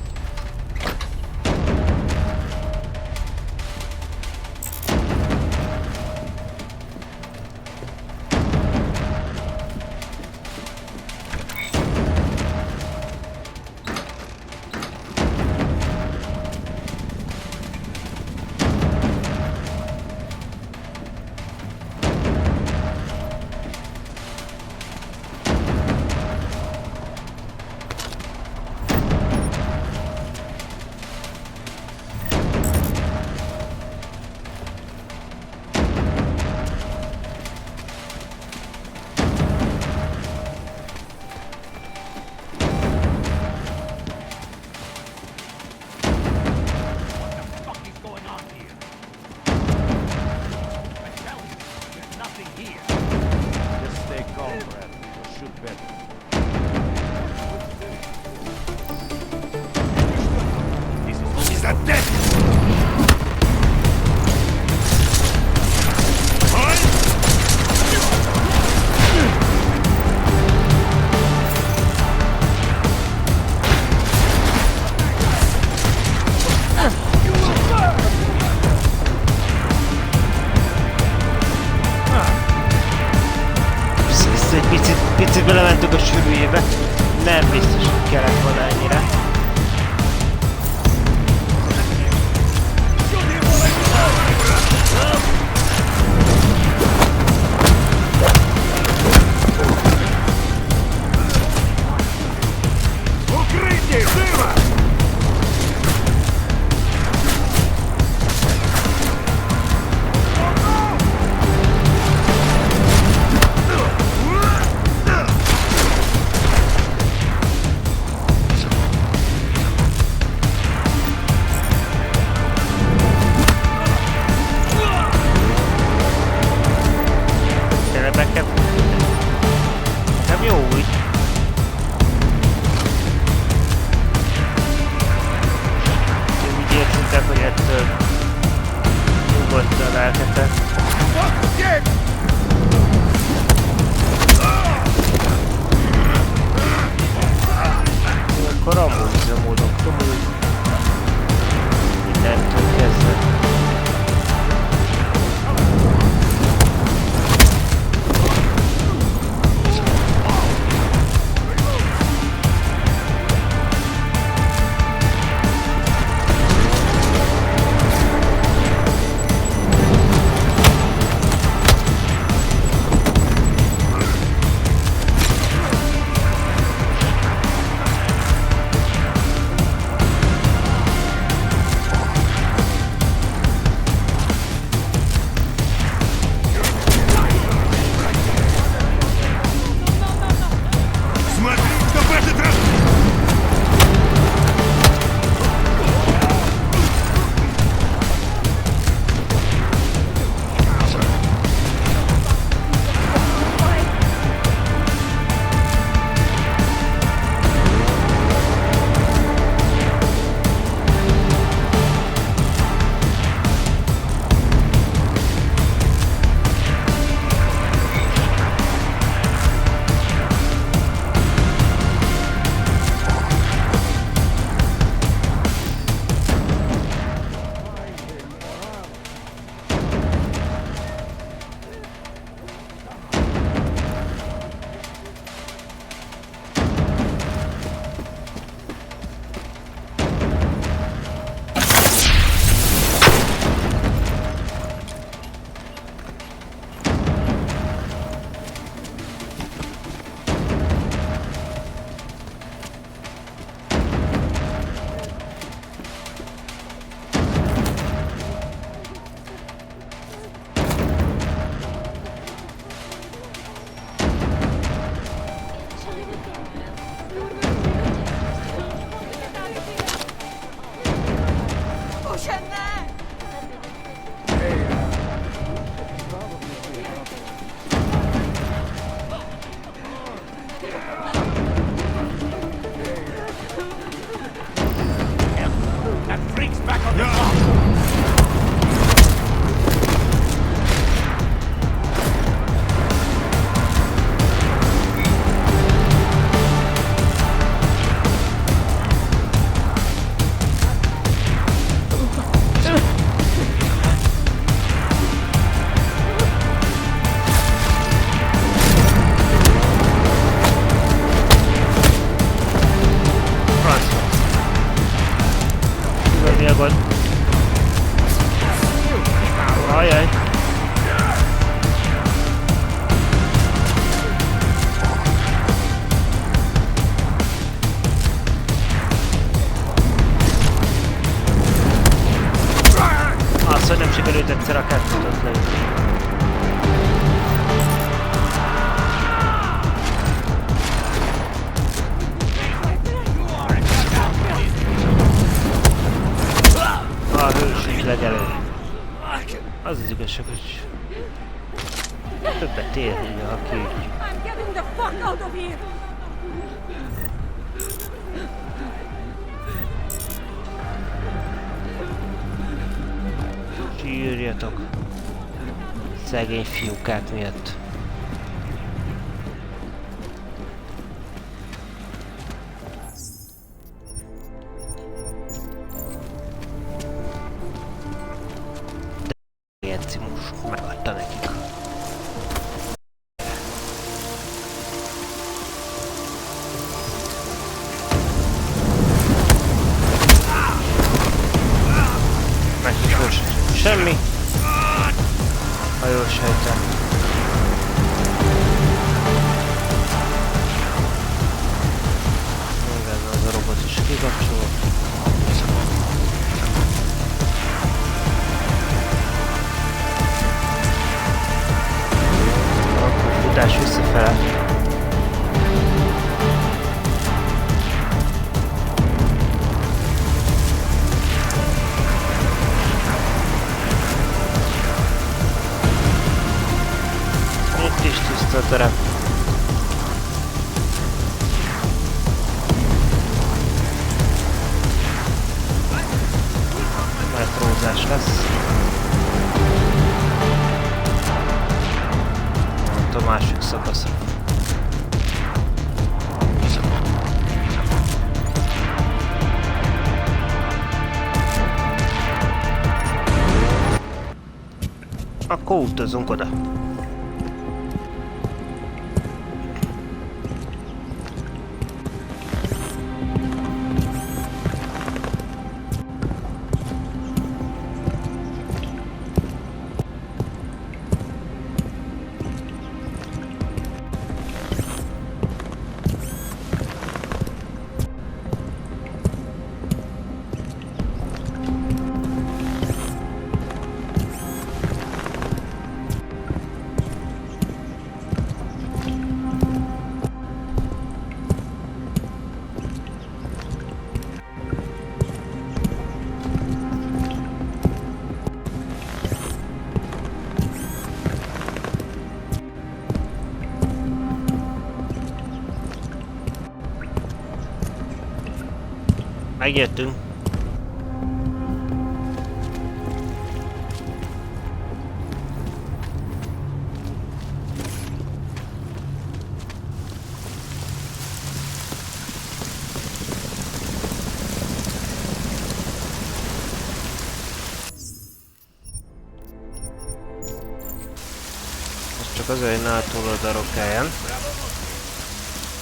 Picit belementünk a sűrűjébe. Nem biztos, hogy kellett volna ennyire. sikerült egyszer a kettőt leütni. A hős is legelő. Az az igazság, hogy többet ér, ha kiütjük. Sírjatok. Szegény fiúkák miatt. Most megadta nekik. Nekik most semmi. Ha jól sejtem. Igen, az a robot is kikapcsolt. Futás visszafele. Itt is tiszta a terep. Metrózás lesz. A másik szakaszra. Akkor utazunk oda. Megjöttünk. Most csak azért, hogy ne túl a rokáján.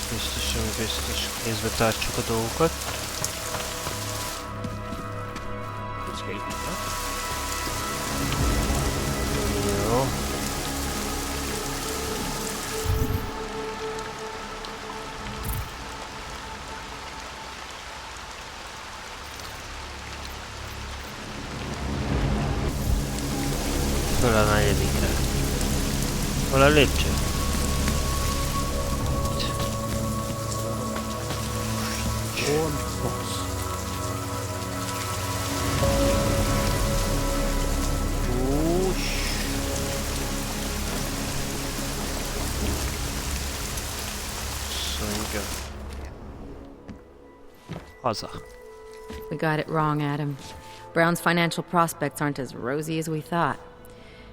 Biztos kézbe tartsuk a dolgokat. Jó. Föl a negyedikre. Hol a lépcső? Haza. We got it wrong, Adam. Brown's financial prospects aren't as rosy as we thought.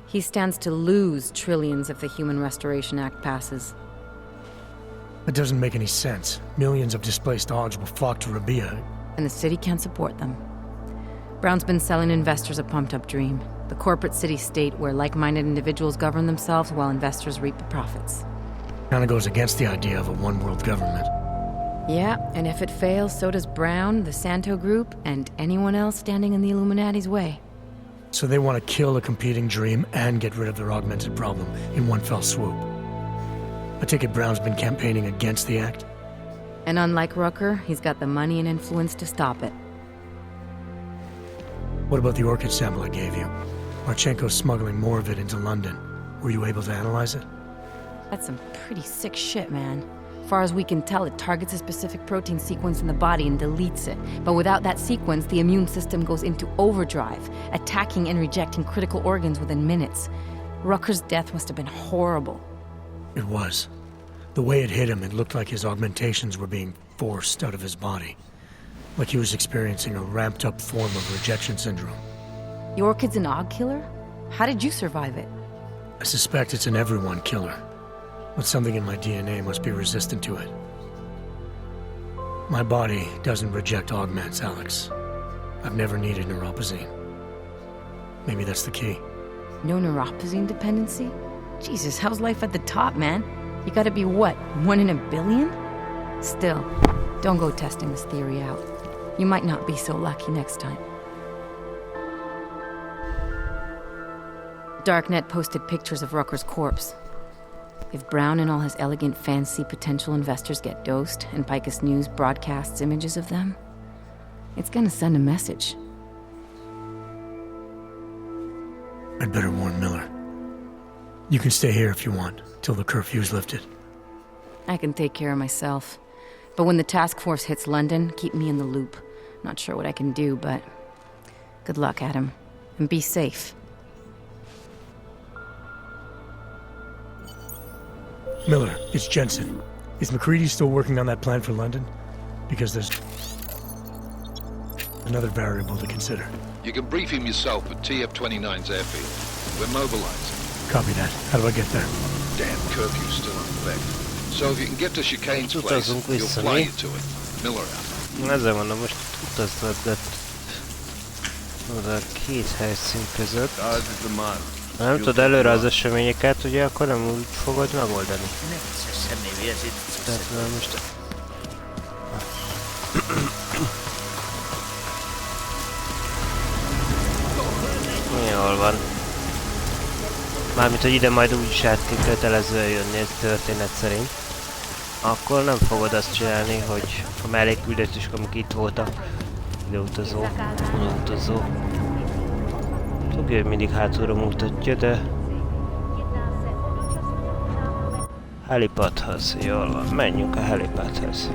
He stands to lose trillions if the Human Restoration Act passes. That doesn't make any sense. Millions of displaced dogs will flock to Rabia. And the city can't support them. Brown's been selling investors a pumped-up dream. The corporate city-state where like-minded individuals govern themselves while investors reap the profits. Kinda goes against the idea of a one-world government. Yeah, and if it fails, so does Brown, the Santo Group, and anyone else standing in the Illuminati's way. So they want to kill a competing dream and get rid of their augmented problem in one fell swoop. I take it Brown's been campaigning against the act? And unlike Rucker, he's got the money and influence to stop it. What about the orchid sample I gave you? Marchenko's smuggling more of it into London. Were you able to analyze it? That's some pretty sick shit, man. Far as we can tell, it targets a specific protein sequence in the body and deletes it. But without that sequence, the immune system goes into overdrive, attacking and rejecting critical organs within minutes. Rucker's death must have been horrible. It was. The way it hit him, it looked like his augmentations were being forced out of his body. Like he was experiencing a ramped-up form of rejection syndrome. The orchid's an Aug killer? How did you survive it? I suspect it's an everyone killer. But something in my DNA must be resistant to it. My body doesn't reject augments, Alex. I've never needed neuropazine. Maybe that's the key. No neuropazine dependency? Jesus, how's life at the top, man? You gotta be what, 1 in a billion? Still, don't go testing this theory out. You might not be so lucky next time. Darknet posted pictures of Rucker's corpse. If Brown and all his elegant fancy potential investors get dosed, and Picus News broadcasts images of them, it's gonna send a message. I'd better warn Miller. You can stay here if you want, till the curfew's lifted. I can take care of myself. But when the task force hits London, keep me in the loop. Not sure what I can do, but good luck, Adam. And be safe. Miller, it's Jensen. Is McCready still working on that plan for London? Because there's another variable to consider. You can brief him yourself at TF-29's airfield. We're mobilizing. Copy that. How do I get there? Damn curfew's still in effect. So if you can get to Chicane's place, he'll fly you to it. Miller out. Ezzel mondom, most utazgatgat oda a két helyszín között. Ha nem tudod előre az eseményeket, ugye akkor nem úgy fogod megoldani. Tehát most... Jól van. Mármint, hogy ide majd úgy is át kell kötelezően jönni, ez történet szerint. Akkor nem fogod azt csinálni, hogy a mellékküldetések, amik itt voltak, ideutazó, odautazó. Tudja, hogy mindig hátulra mutatja, de... Helipadhoz, jól van, menjünk a helipadhoz.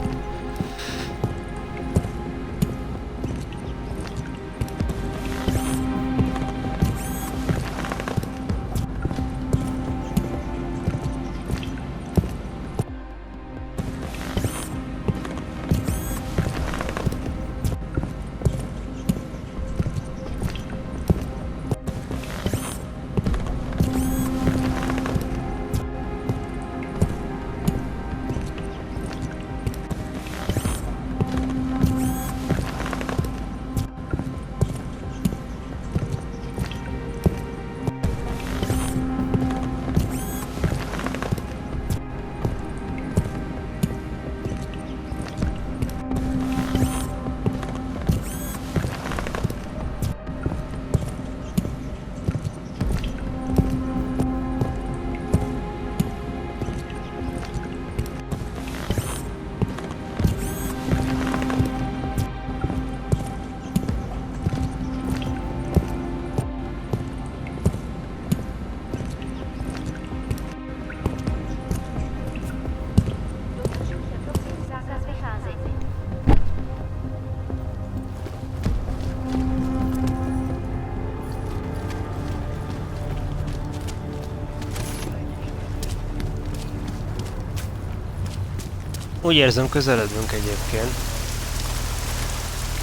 Úgy érzem, közeledünk egyébként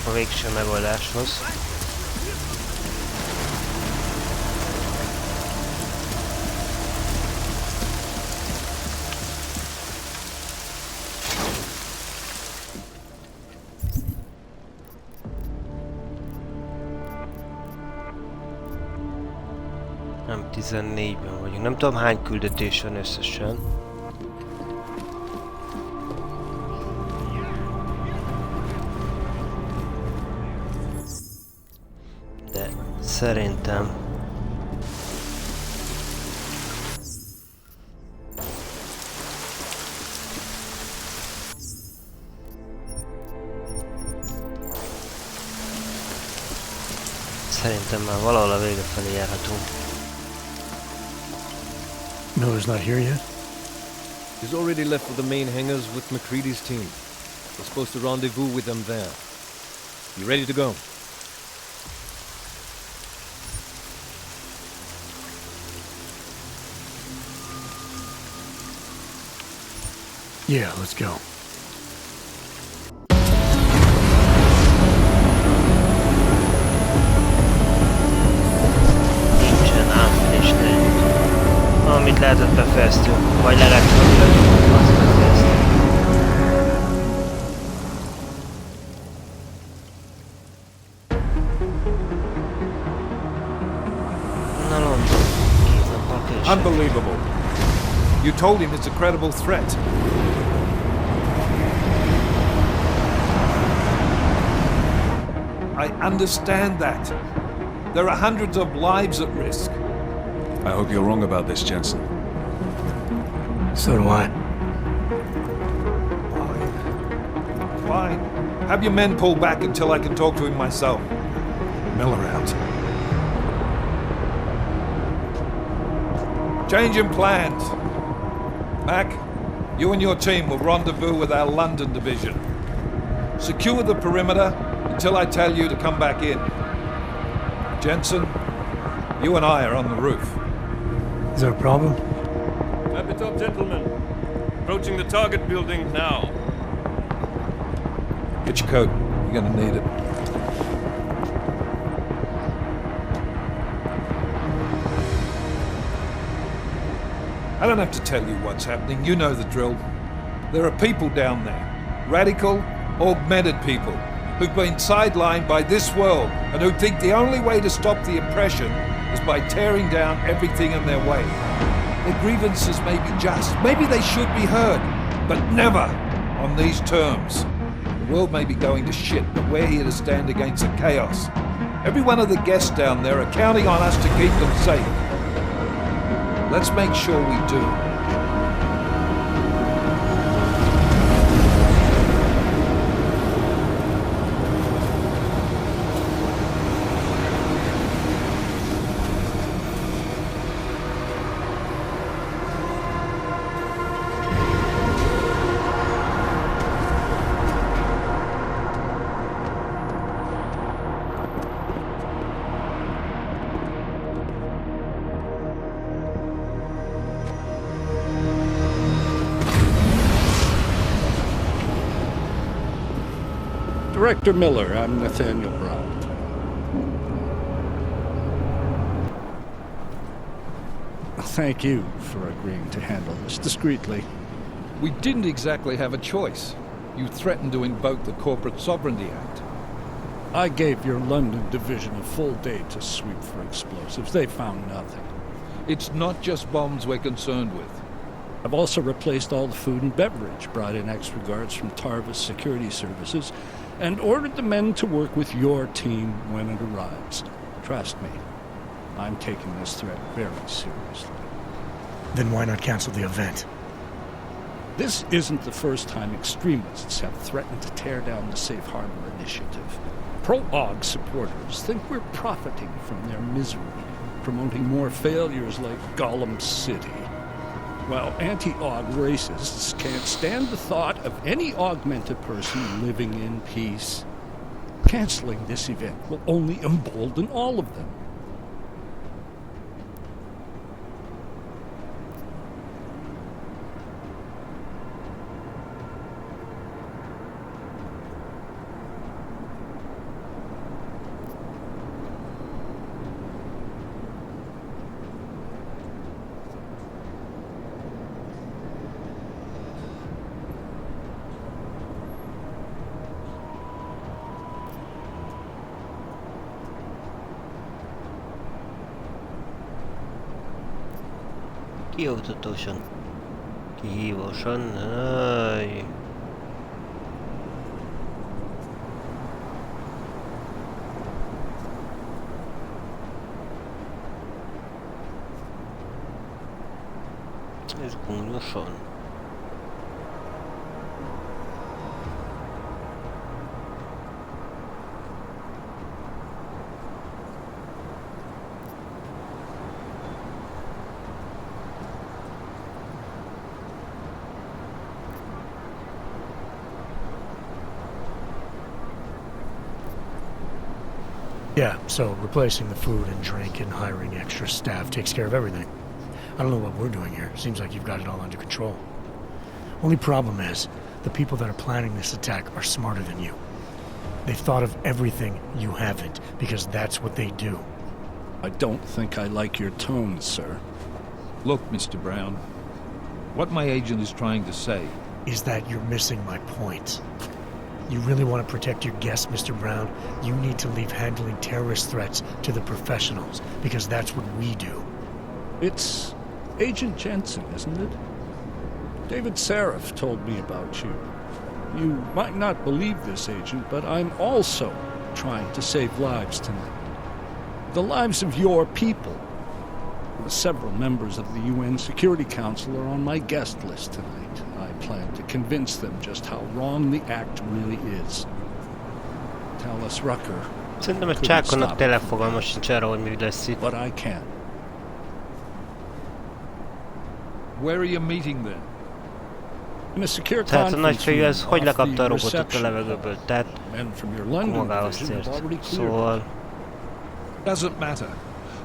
a végső megoldáshoz. Nem, 14-ben vagyunk. Nem tudom, hány küldetés van összesen. Szerintem Szerintem már valahol a vége felé járhatunk. Miller's not here yet? He's already left for the main hangars with McCready's team. We're supposed to rendezvous with them there. You ready to go? Yeah, let's go. Nincsen ám, nincs nőtt. Amit lehetett befejeztünk, vagy le lett volna, azt befejeztünk. Na London, 2 nappal később. Unbelievable. You told him it's a credible threat. I understand that. There are hundreds of lives at risk. I hope you're wrong about this, Jensen. So do I. Fine. Have your men pull back until I can talk to him myself. Miller out. Changing plans. Mac, you and your team will rendezvous with our London division. Secure the perimeter until I tell you to come back in. Jensen, you and I are on the roof. Is there a problem? Wrap it up, gentlemen. Approaching the target building now. Get your coat. You're gonna need it. I don't have to tell you what's happening. You know the drill. There are people down there. Radical, augmented people who've been sidelined by this world and who think the only way to stop the oppression is by tearing down everything in their way. Their grievances may be just, maybe they should be heard, but never on these terms. The world may be going to shit, but we're here to stand against the chaos. Every one of the guests down there are counting on us to keep them safe. Let's make sure we do. Director Miller, I'm Nathaniel Brown. Thank you for agreeing to handle this discreetly. We didn't exactly have a choice. You threatened to invoke the Corporate Sovereignty Act. I gave your London division a full day to sweep for explosives. They found nothing. It's not just bombs we're concerned with. I've also replaced all the food and beverage, brought in extra guards from Tarvis Security Services, and ordered the men to work with your team when it arrives. Trust me, I'm taking this threat very seriously. Then why not cancel the event? This isn't the first time extremists have threatened to tear down the Safe Harbor Initiative. Pro-AUG supporters think we're profiting from their misery, promoting more failures like Gollum City, while anti-AUG racists can't stand the thought of any augmented person living in peace. Canceling this event will only embolden all of them. Kioktatósan, kihívosan, aj. És gúnyosan. Yeah, so replacing the food and drink and hiring extra staff takes care of everything. I don't know what we're doing here. Seems like you've got it all under control. Only problem is, the people that are planning this attack are smarter than you. They've thought of everything you haven't, because that's what they do. I don't think I like your tone, sir. Look, Mr. Brown, what my agent is trying to say is that you're missing my point. You really want to protect your guests, Mr. Brown, you need to leave handling terrorist threats to the professionals, because that's what we do. It's Agent Jensen, isn't it? David Seraph told me about you. You might not believe this, Agent, but I'm also trying to save lives tonight. The lives of your people. Several members of the UN Security Council are on my guest list tonight. I plan to convince them just how wrong the act really is. Talos Rucker. Szerintem a csákonnak tényleg fogalma sincs arra, hogy mi lesz itt. But I can. Where are you meeting then? In a secure Tehát a nagyfejű ez hogy conference lekapta a room off robotot the a levegőből, tehát men from your London magához division have tért. already cleared Szóval... Doesn't matter.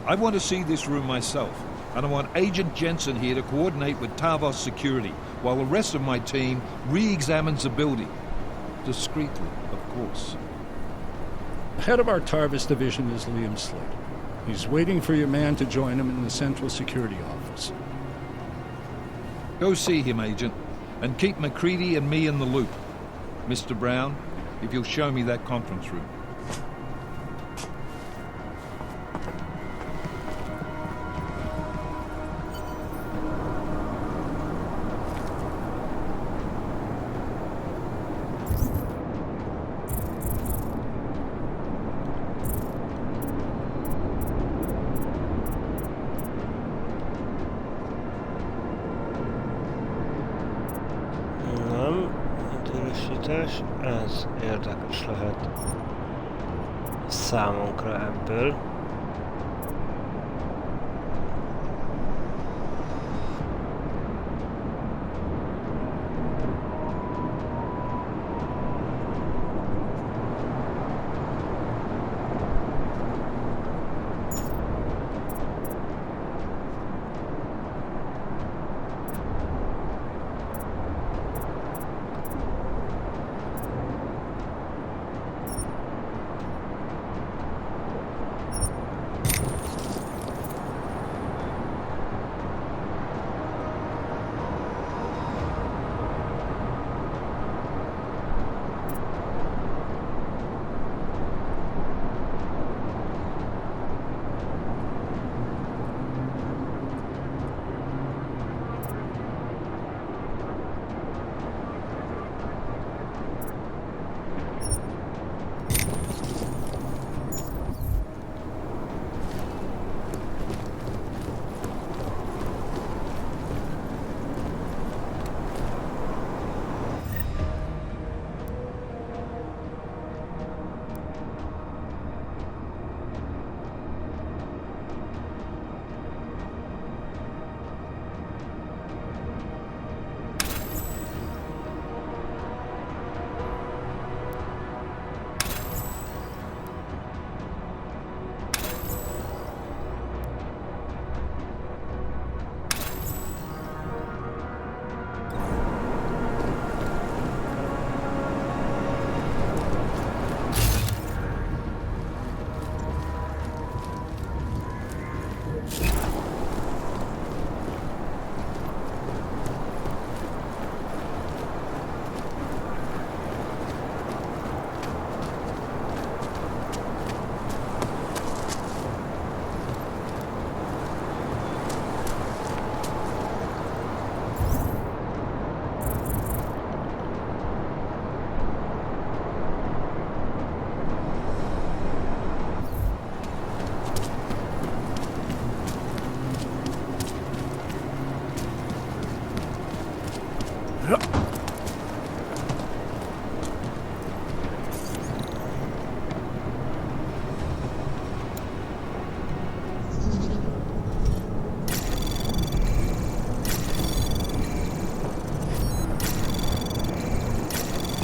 I want to see this room myself, and I want Agent Jensen here to coordinate with Tavos security, while the rest of my team re-examines the building. Discreetly, of course. The head of our Tarvis division is Liam Slade. He's waiting for your man to join him in the Central Security Office. Go see him, Agent, and keep McCready and me in the loop. Mr. Brown, if you'll show me that conference room. Ez érdekes lehet számunkra ebből.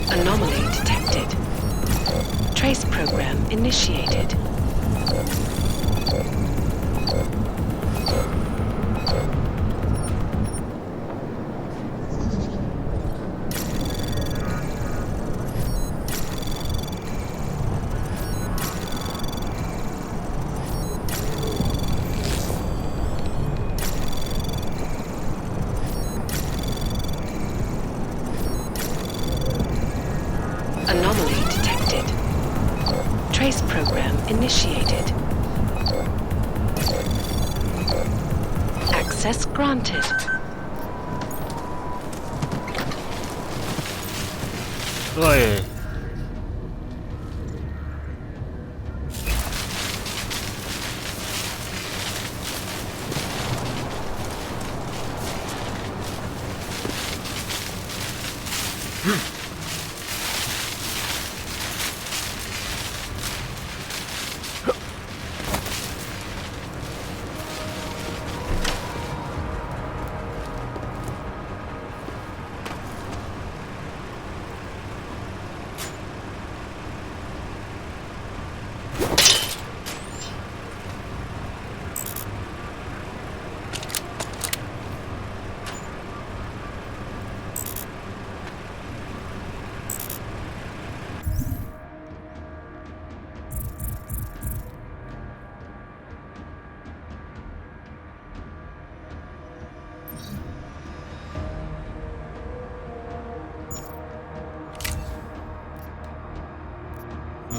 Anomaly detected. Trace program initiated. Trace program initiated. Access granted. Oj.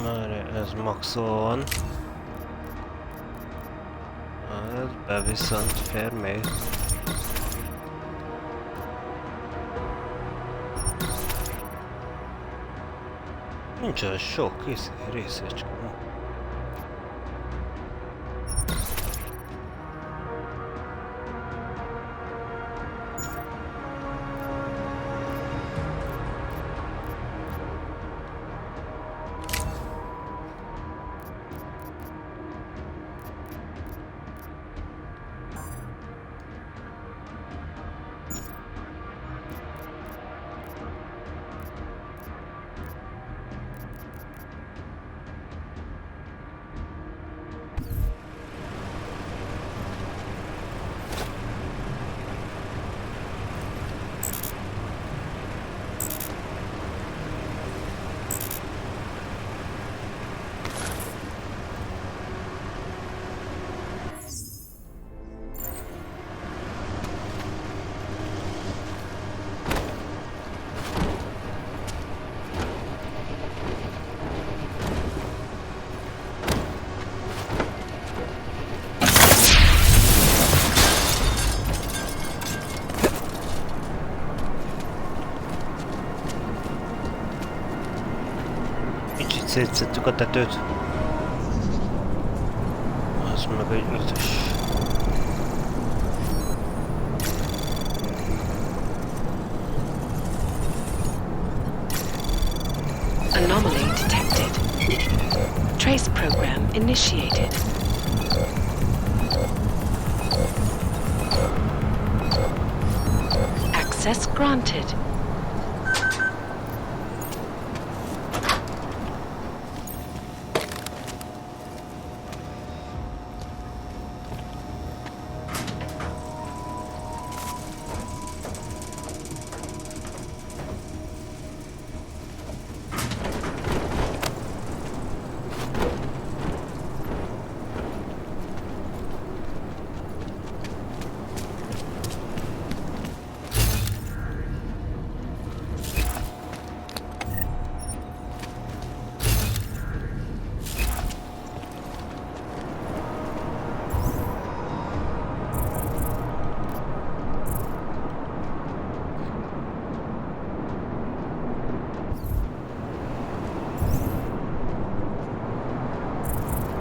Már ez maxon. Ez be viszont fér még. Nincs olyan sok részecske. Szétszettük a tetőt. Az meg egy ötös. Anomaly detected. Trace program initiated. Access granted.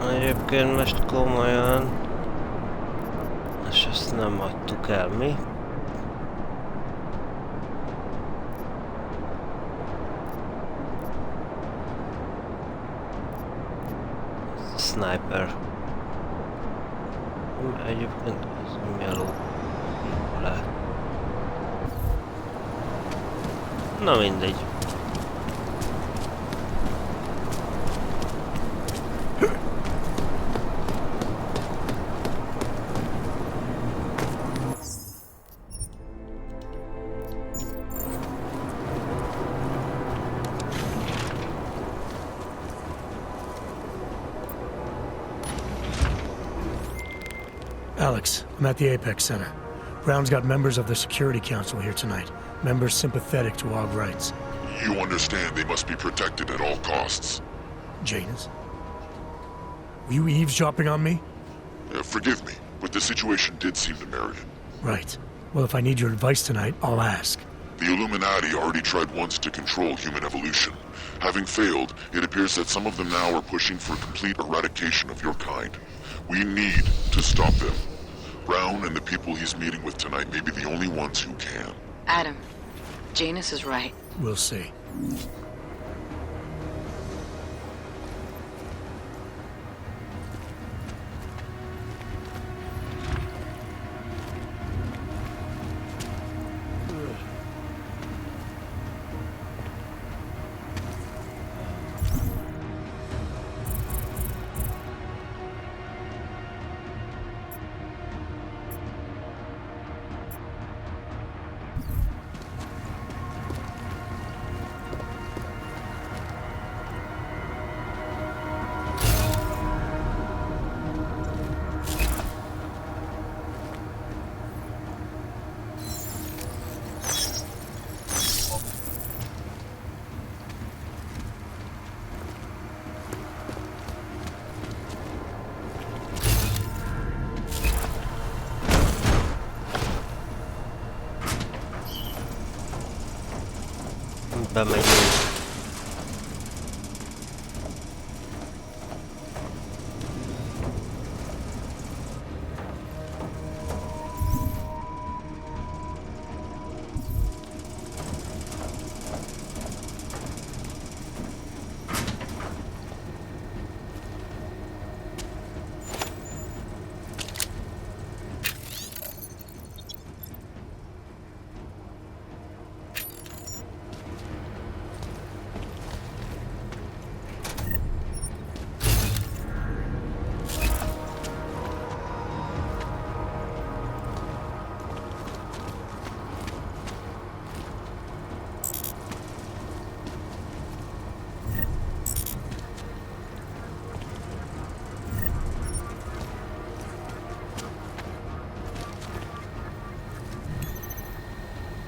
Egyébként most komolyan, és ezt nem adtuk el mi. Ez a sniper. Egyébként az meló le. Na mindegy. Alex, I'm at the Apex Center. Brown's got members of the Security Council here tonight. Members sympathetic to AUG rights. You understand they must be protected at all costs. Janus? Were you eavesdropping on me? Forgive me, but the situation did seem to merit it. Right. Well, if I need your advice tonight, I'll ask. The Illuminati already tried once to control human evolution. Having failed, it appears that some of them now are pushing for complete eradication of your kind. We need to stop them. Brown and the people he's meeting with tonight may be the only ones who can. Adam, Janus is right. We'll see. Bemegyünk.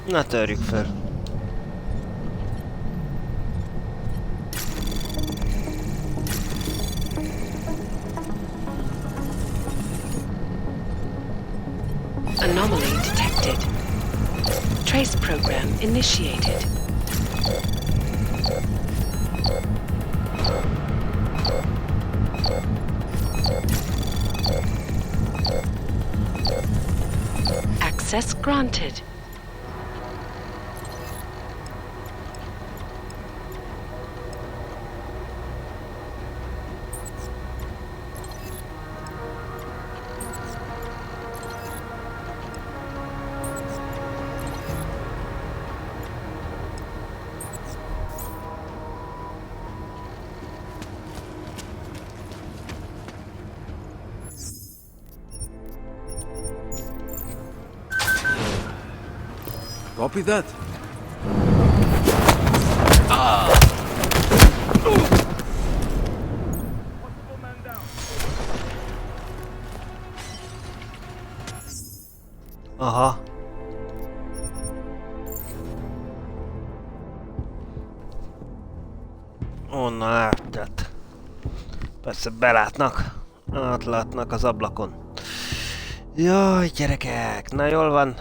Na, törjük fel. Anomaly detected. Trace program initiated. Access granted. Copy that. Aha. Onnan áttett. Persze belátnak. Átlátnak az ablakon. Jaj, gyerekek, na jól van.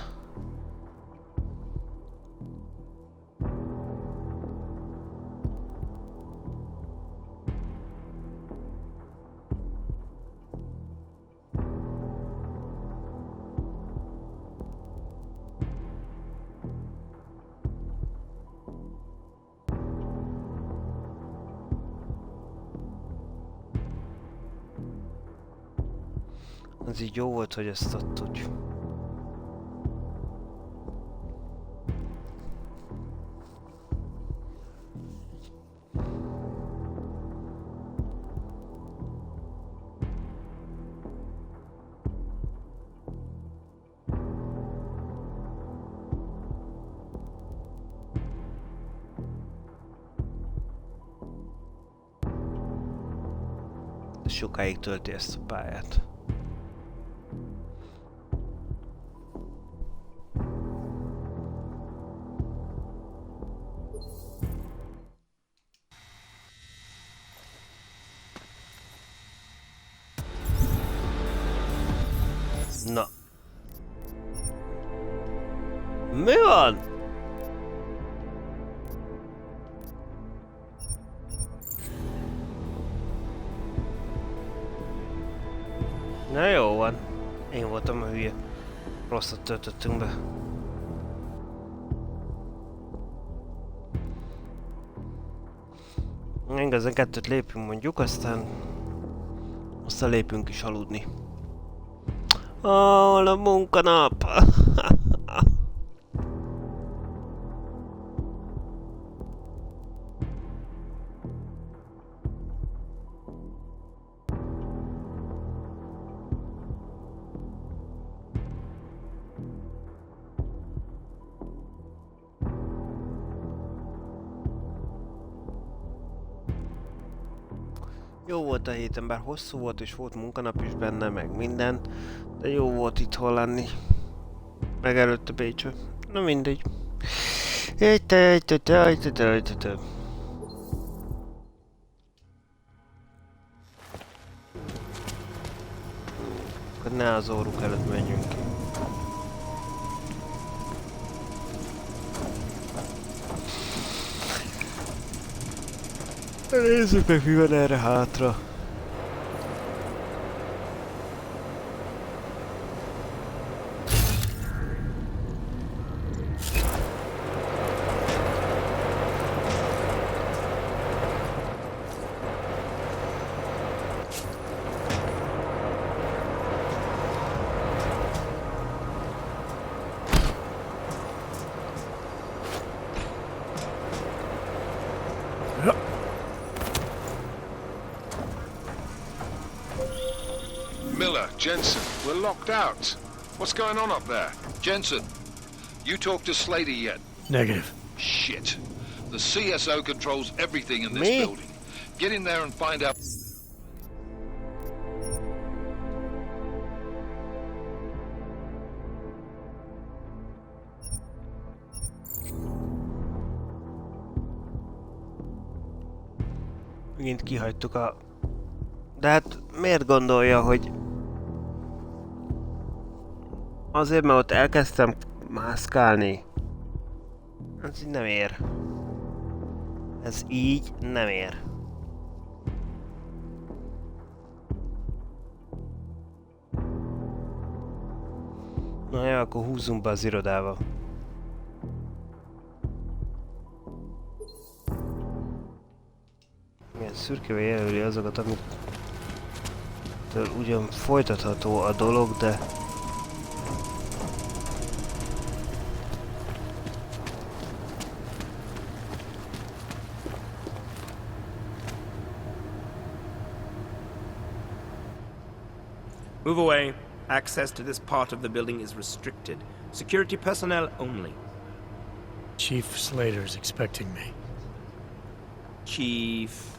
Ez így jó volt, hogy ezt ott úgy... Sokáig tölti ezt a pályát. Mi van? Na jó van. Én voltam a hülye. Rosszat töltöttünk be. Igazán 2-t lépünk mondjuk, aztán lépünk is aludni. Hol a munkanap? Jó volt a héten, bár hosszú volt és volt munkanap is benne, meg minden, de jó volt itthon lenni. Meg előtte Bécső. Na mindegy. Ne az óruk előtt menjünk ki. Nézzük meg, mi van erre hátra. Jensen, we're locked out. What's going on up there? Jensen, you talked to Slater yet? Negative. Shit. The CSO controls everything in this building. Get in there and find out. Megint kihagytuk a... De hát miért gondolja, hogy... Azért, mert ott elkezdtem mászkálni. Ez így nem ér. Ez így nem ér. Na jó, akkor húzzunk be az irodába. Igen, szürkével jelöli azokat, amit ugyan folytatható a dolog, de... Move away. Access to this part of the building is restricted. Security personnel only. Chief Slater's expecting me. Chief...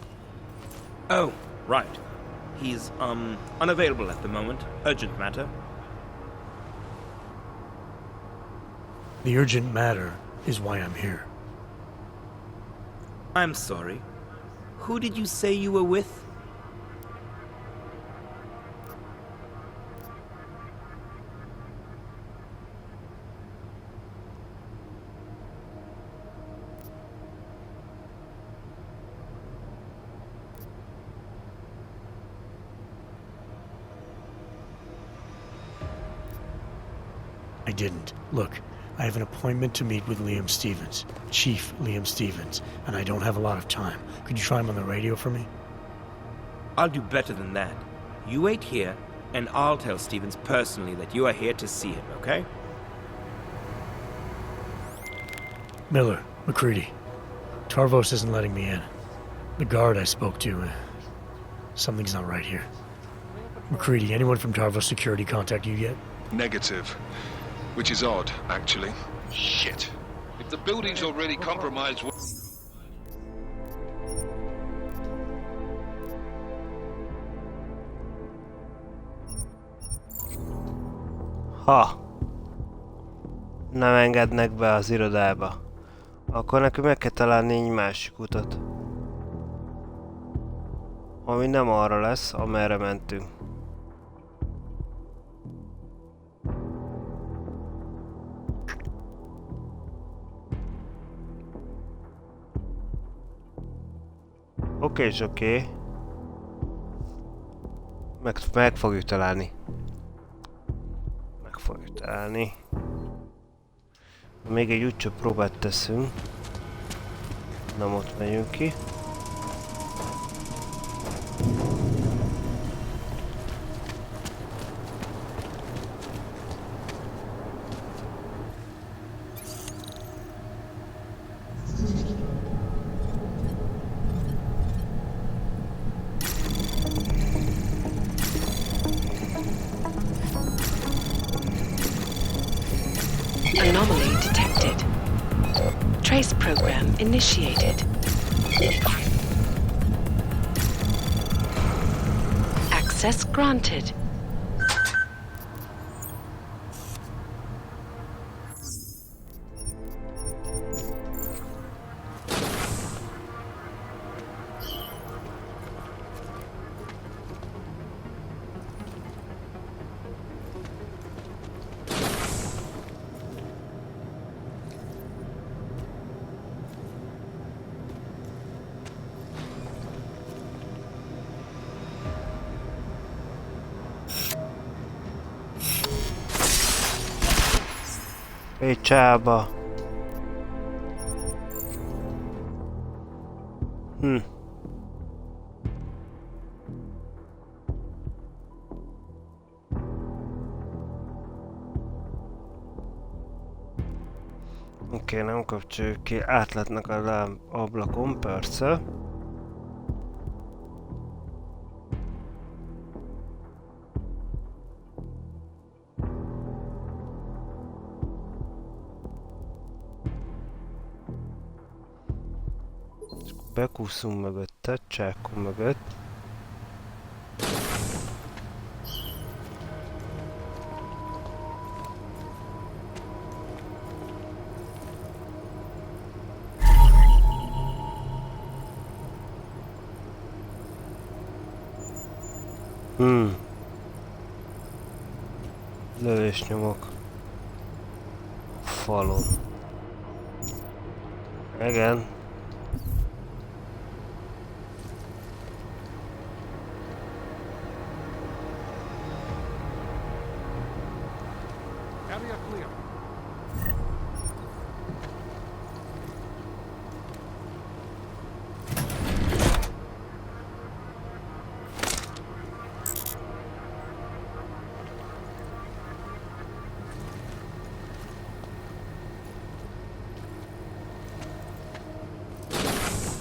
Oh, right. He's, unavailable at the moment. Urgent matter. The urgent matter is why I'm here. I'm sorry. Who did you say you were with? I didn't. Look, I have an appointment to meet with Liam Stevens, Chief Liam Stevens, and I don't have a lot of time. Could you try him on the radio for me? I'll do better than that. You wait here, and I'll tell Stevens personally that you are here to see him, okay? Miller, McCready. Tarvos isn't letting me in. The guard I spoke to, something's not right here. McCready, anyone from Tarvos Security contact you yet? Negative. Which is odd, actually. Shit. If the building's already compromised... Ha! Nem engednek be az irodába. Akkor nekünk meg kell találni egy másik utat. Ami nem arra lesz, amerre mentünk. Oké és oké. Meg fogjuk találni. Meg fogjuk találni. Még egy úgyse próbát teszünk. Nem ott megyünk ki. Anomaly detected. Trace program initiated. Access granted. Csába. Oké, nem kapcsoljuk ki. Átlátnak a ablakon, persze. Bekúszunk mögötte, csákon mögött. Lövésnyomok. Falon. Igen. Area clear.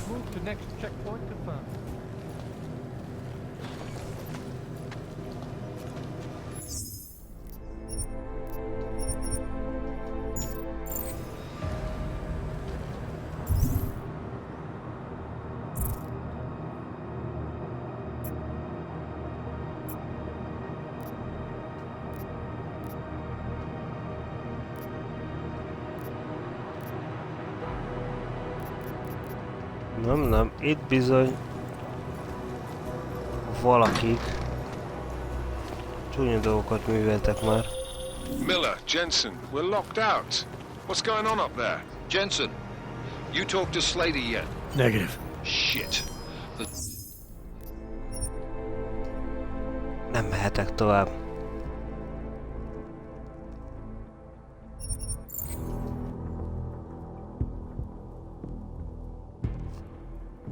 Move to next checkpoint confirmed. Nem, itt bizony valakik csúnya dolgokat műveltek már. Miller, Jensen, we're locked out. What's going on up there? Jensen, you talked to Slater yet? Negative. Shit. Nem mehetek tovább.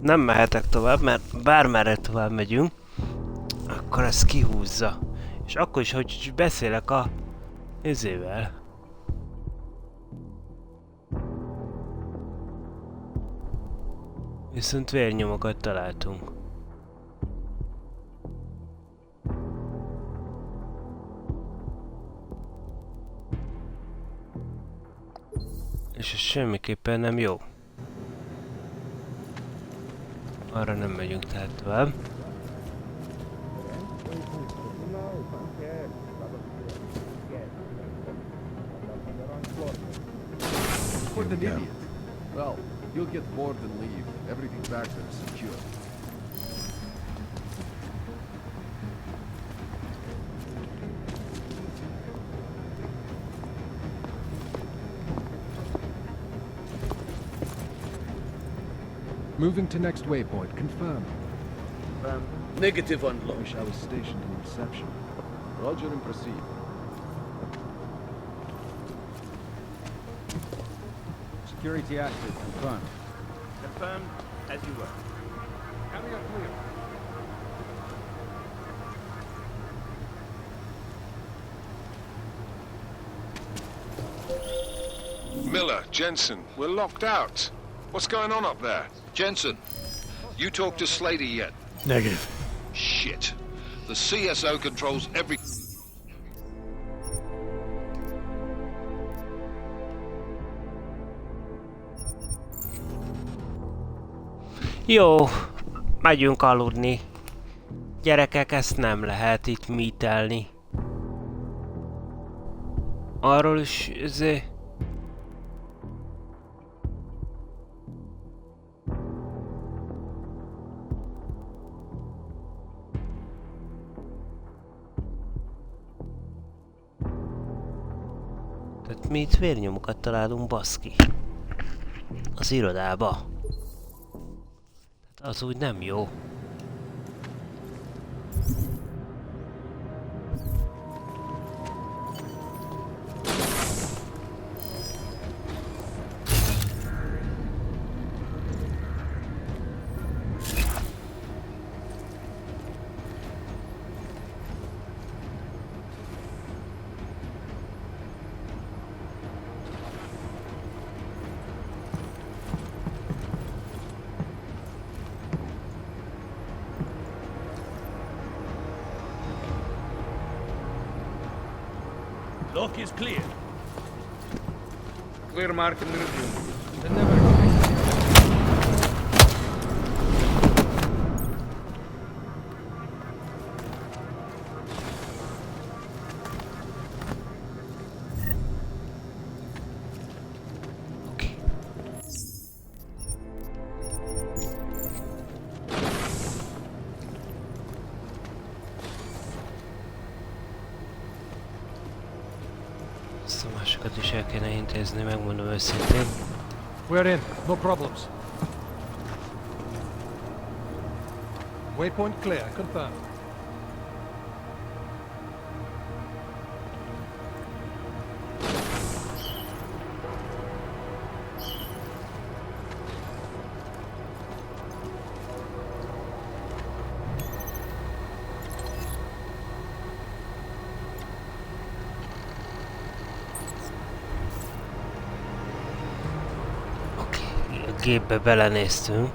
Nem mehetek tovább, mert bármerre tovább megyünk, akkor ez kihúzza. És akkor is, hogy beszélek a izével. Viszont vérnyomokat találtunk. És ez semmiképpen nem jó. Arra nem megyünk tehát tovább. What an idiot. Well, you'll get bored and leave. Everything back there is secure. Moving to next waypoint. Confirm. Negative on launch. Wish I was stationed in reception. Roger and proceed. Security active. Confirmed. Confirmed as you were. Carrier clear. Miller, Jensen, we're locked out. What's going on up there? Jensen, you talked to Slater yet? Negative. Shit. The CSO controls every... Jó, megyünk aludni. Gyerekek, ezt nem lehet itt mítelni. Arról is, Tehát mi itt vérnyomokat találunk, baszki. Az irodába. Tehát az úgy nem jó. Lock is clear. Clear mark and review. Ezt a másikat is el kéne intézni, megmondom őszintén. We're in. No problems. Waypoint clear. Confirmed. Gépbe belenéztünk.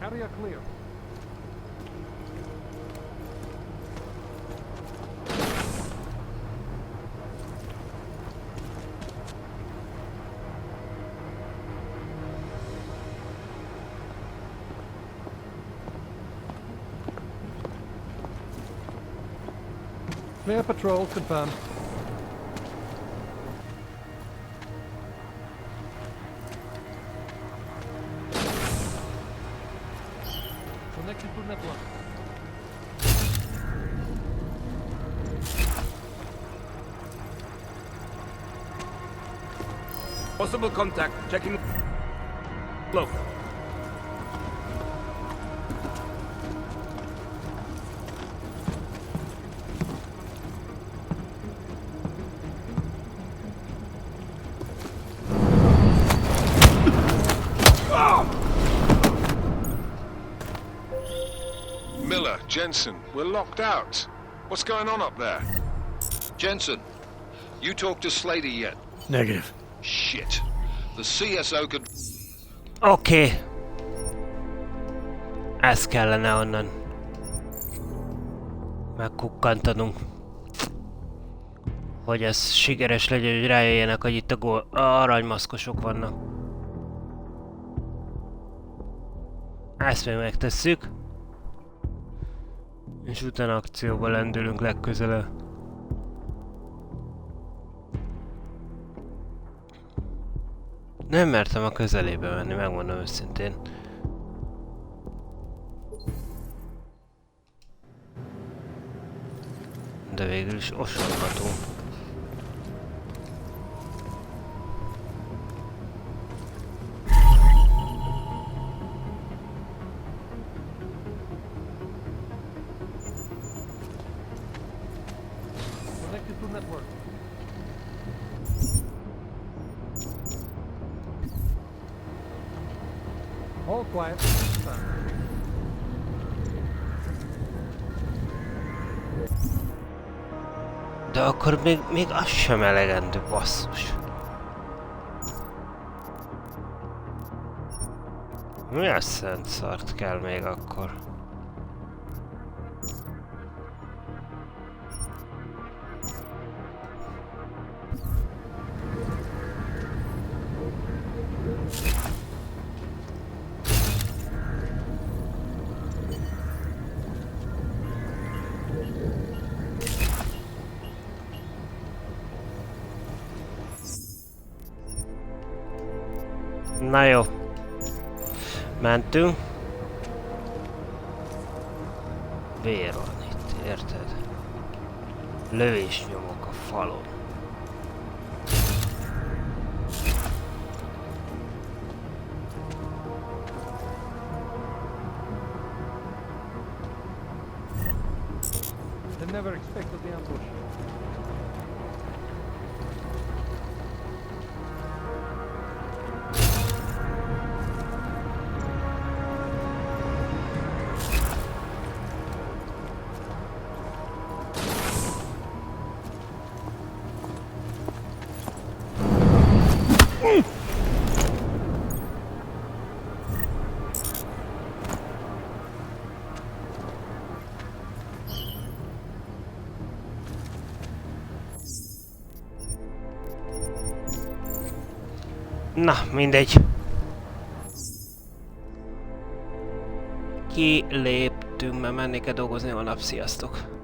Area clear. Clear patrol, confirmed. Connected to network. Possible contact. Checking. Low. Miller, Jensen, we're locked out. What's going on up there? Jensen, you talked to Slater yet? Negative. Shit. The CSO could... Oké. Ez kellene onnan megkukkantanunk. Hogy ez sikeres legyen, hogy rájöjjenek, hogy itt a aranymaszkosok vannak. Ezt még megtesszük. És utána akcióba lendülünk legközelebb. Nem mertem a közelébe menni, megmondom őszintén. De végül is osonhatunk. Connected to network. All quiet. De akkor még az sem elegendő, basszus. Mi a szent szart kell még akkor? Na jó. Mentünk. Vér van itt, érted? Lövésnyomok a falon. They never expected the ambush. Na, mindegy. Kiléptünk, mert menni kell dolgozni holnap. Sziasztok!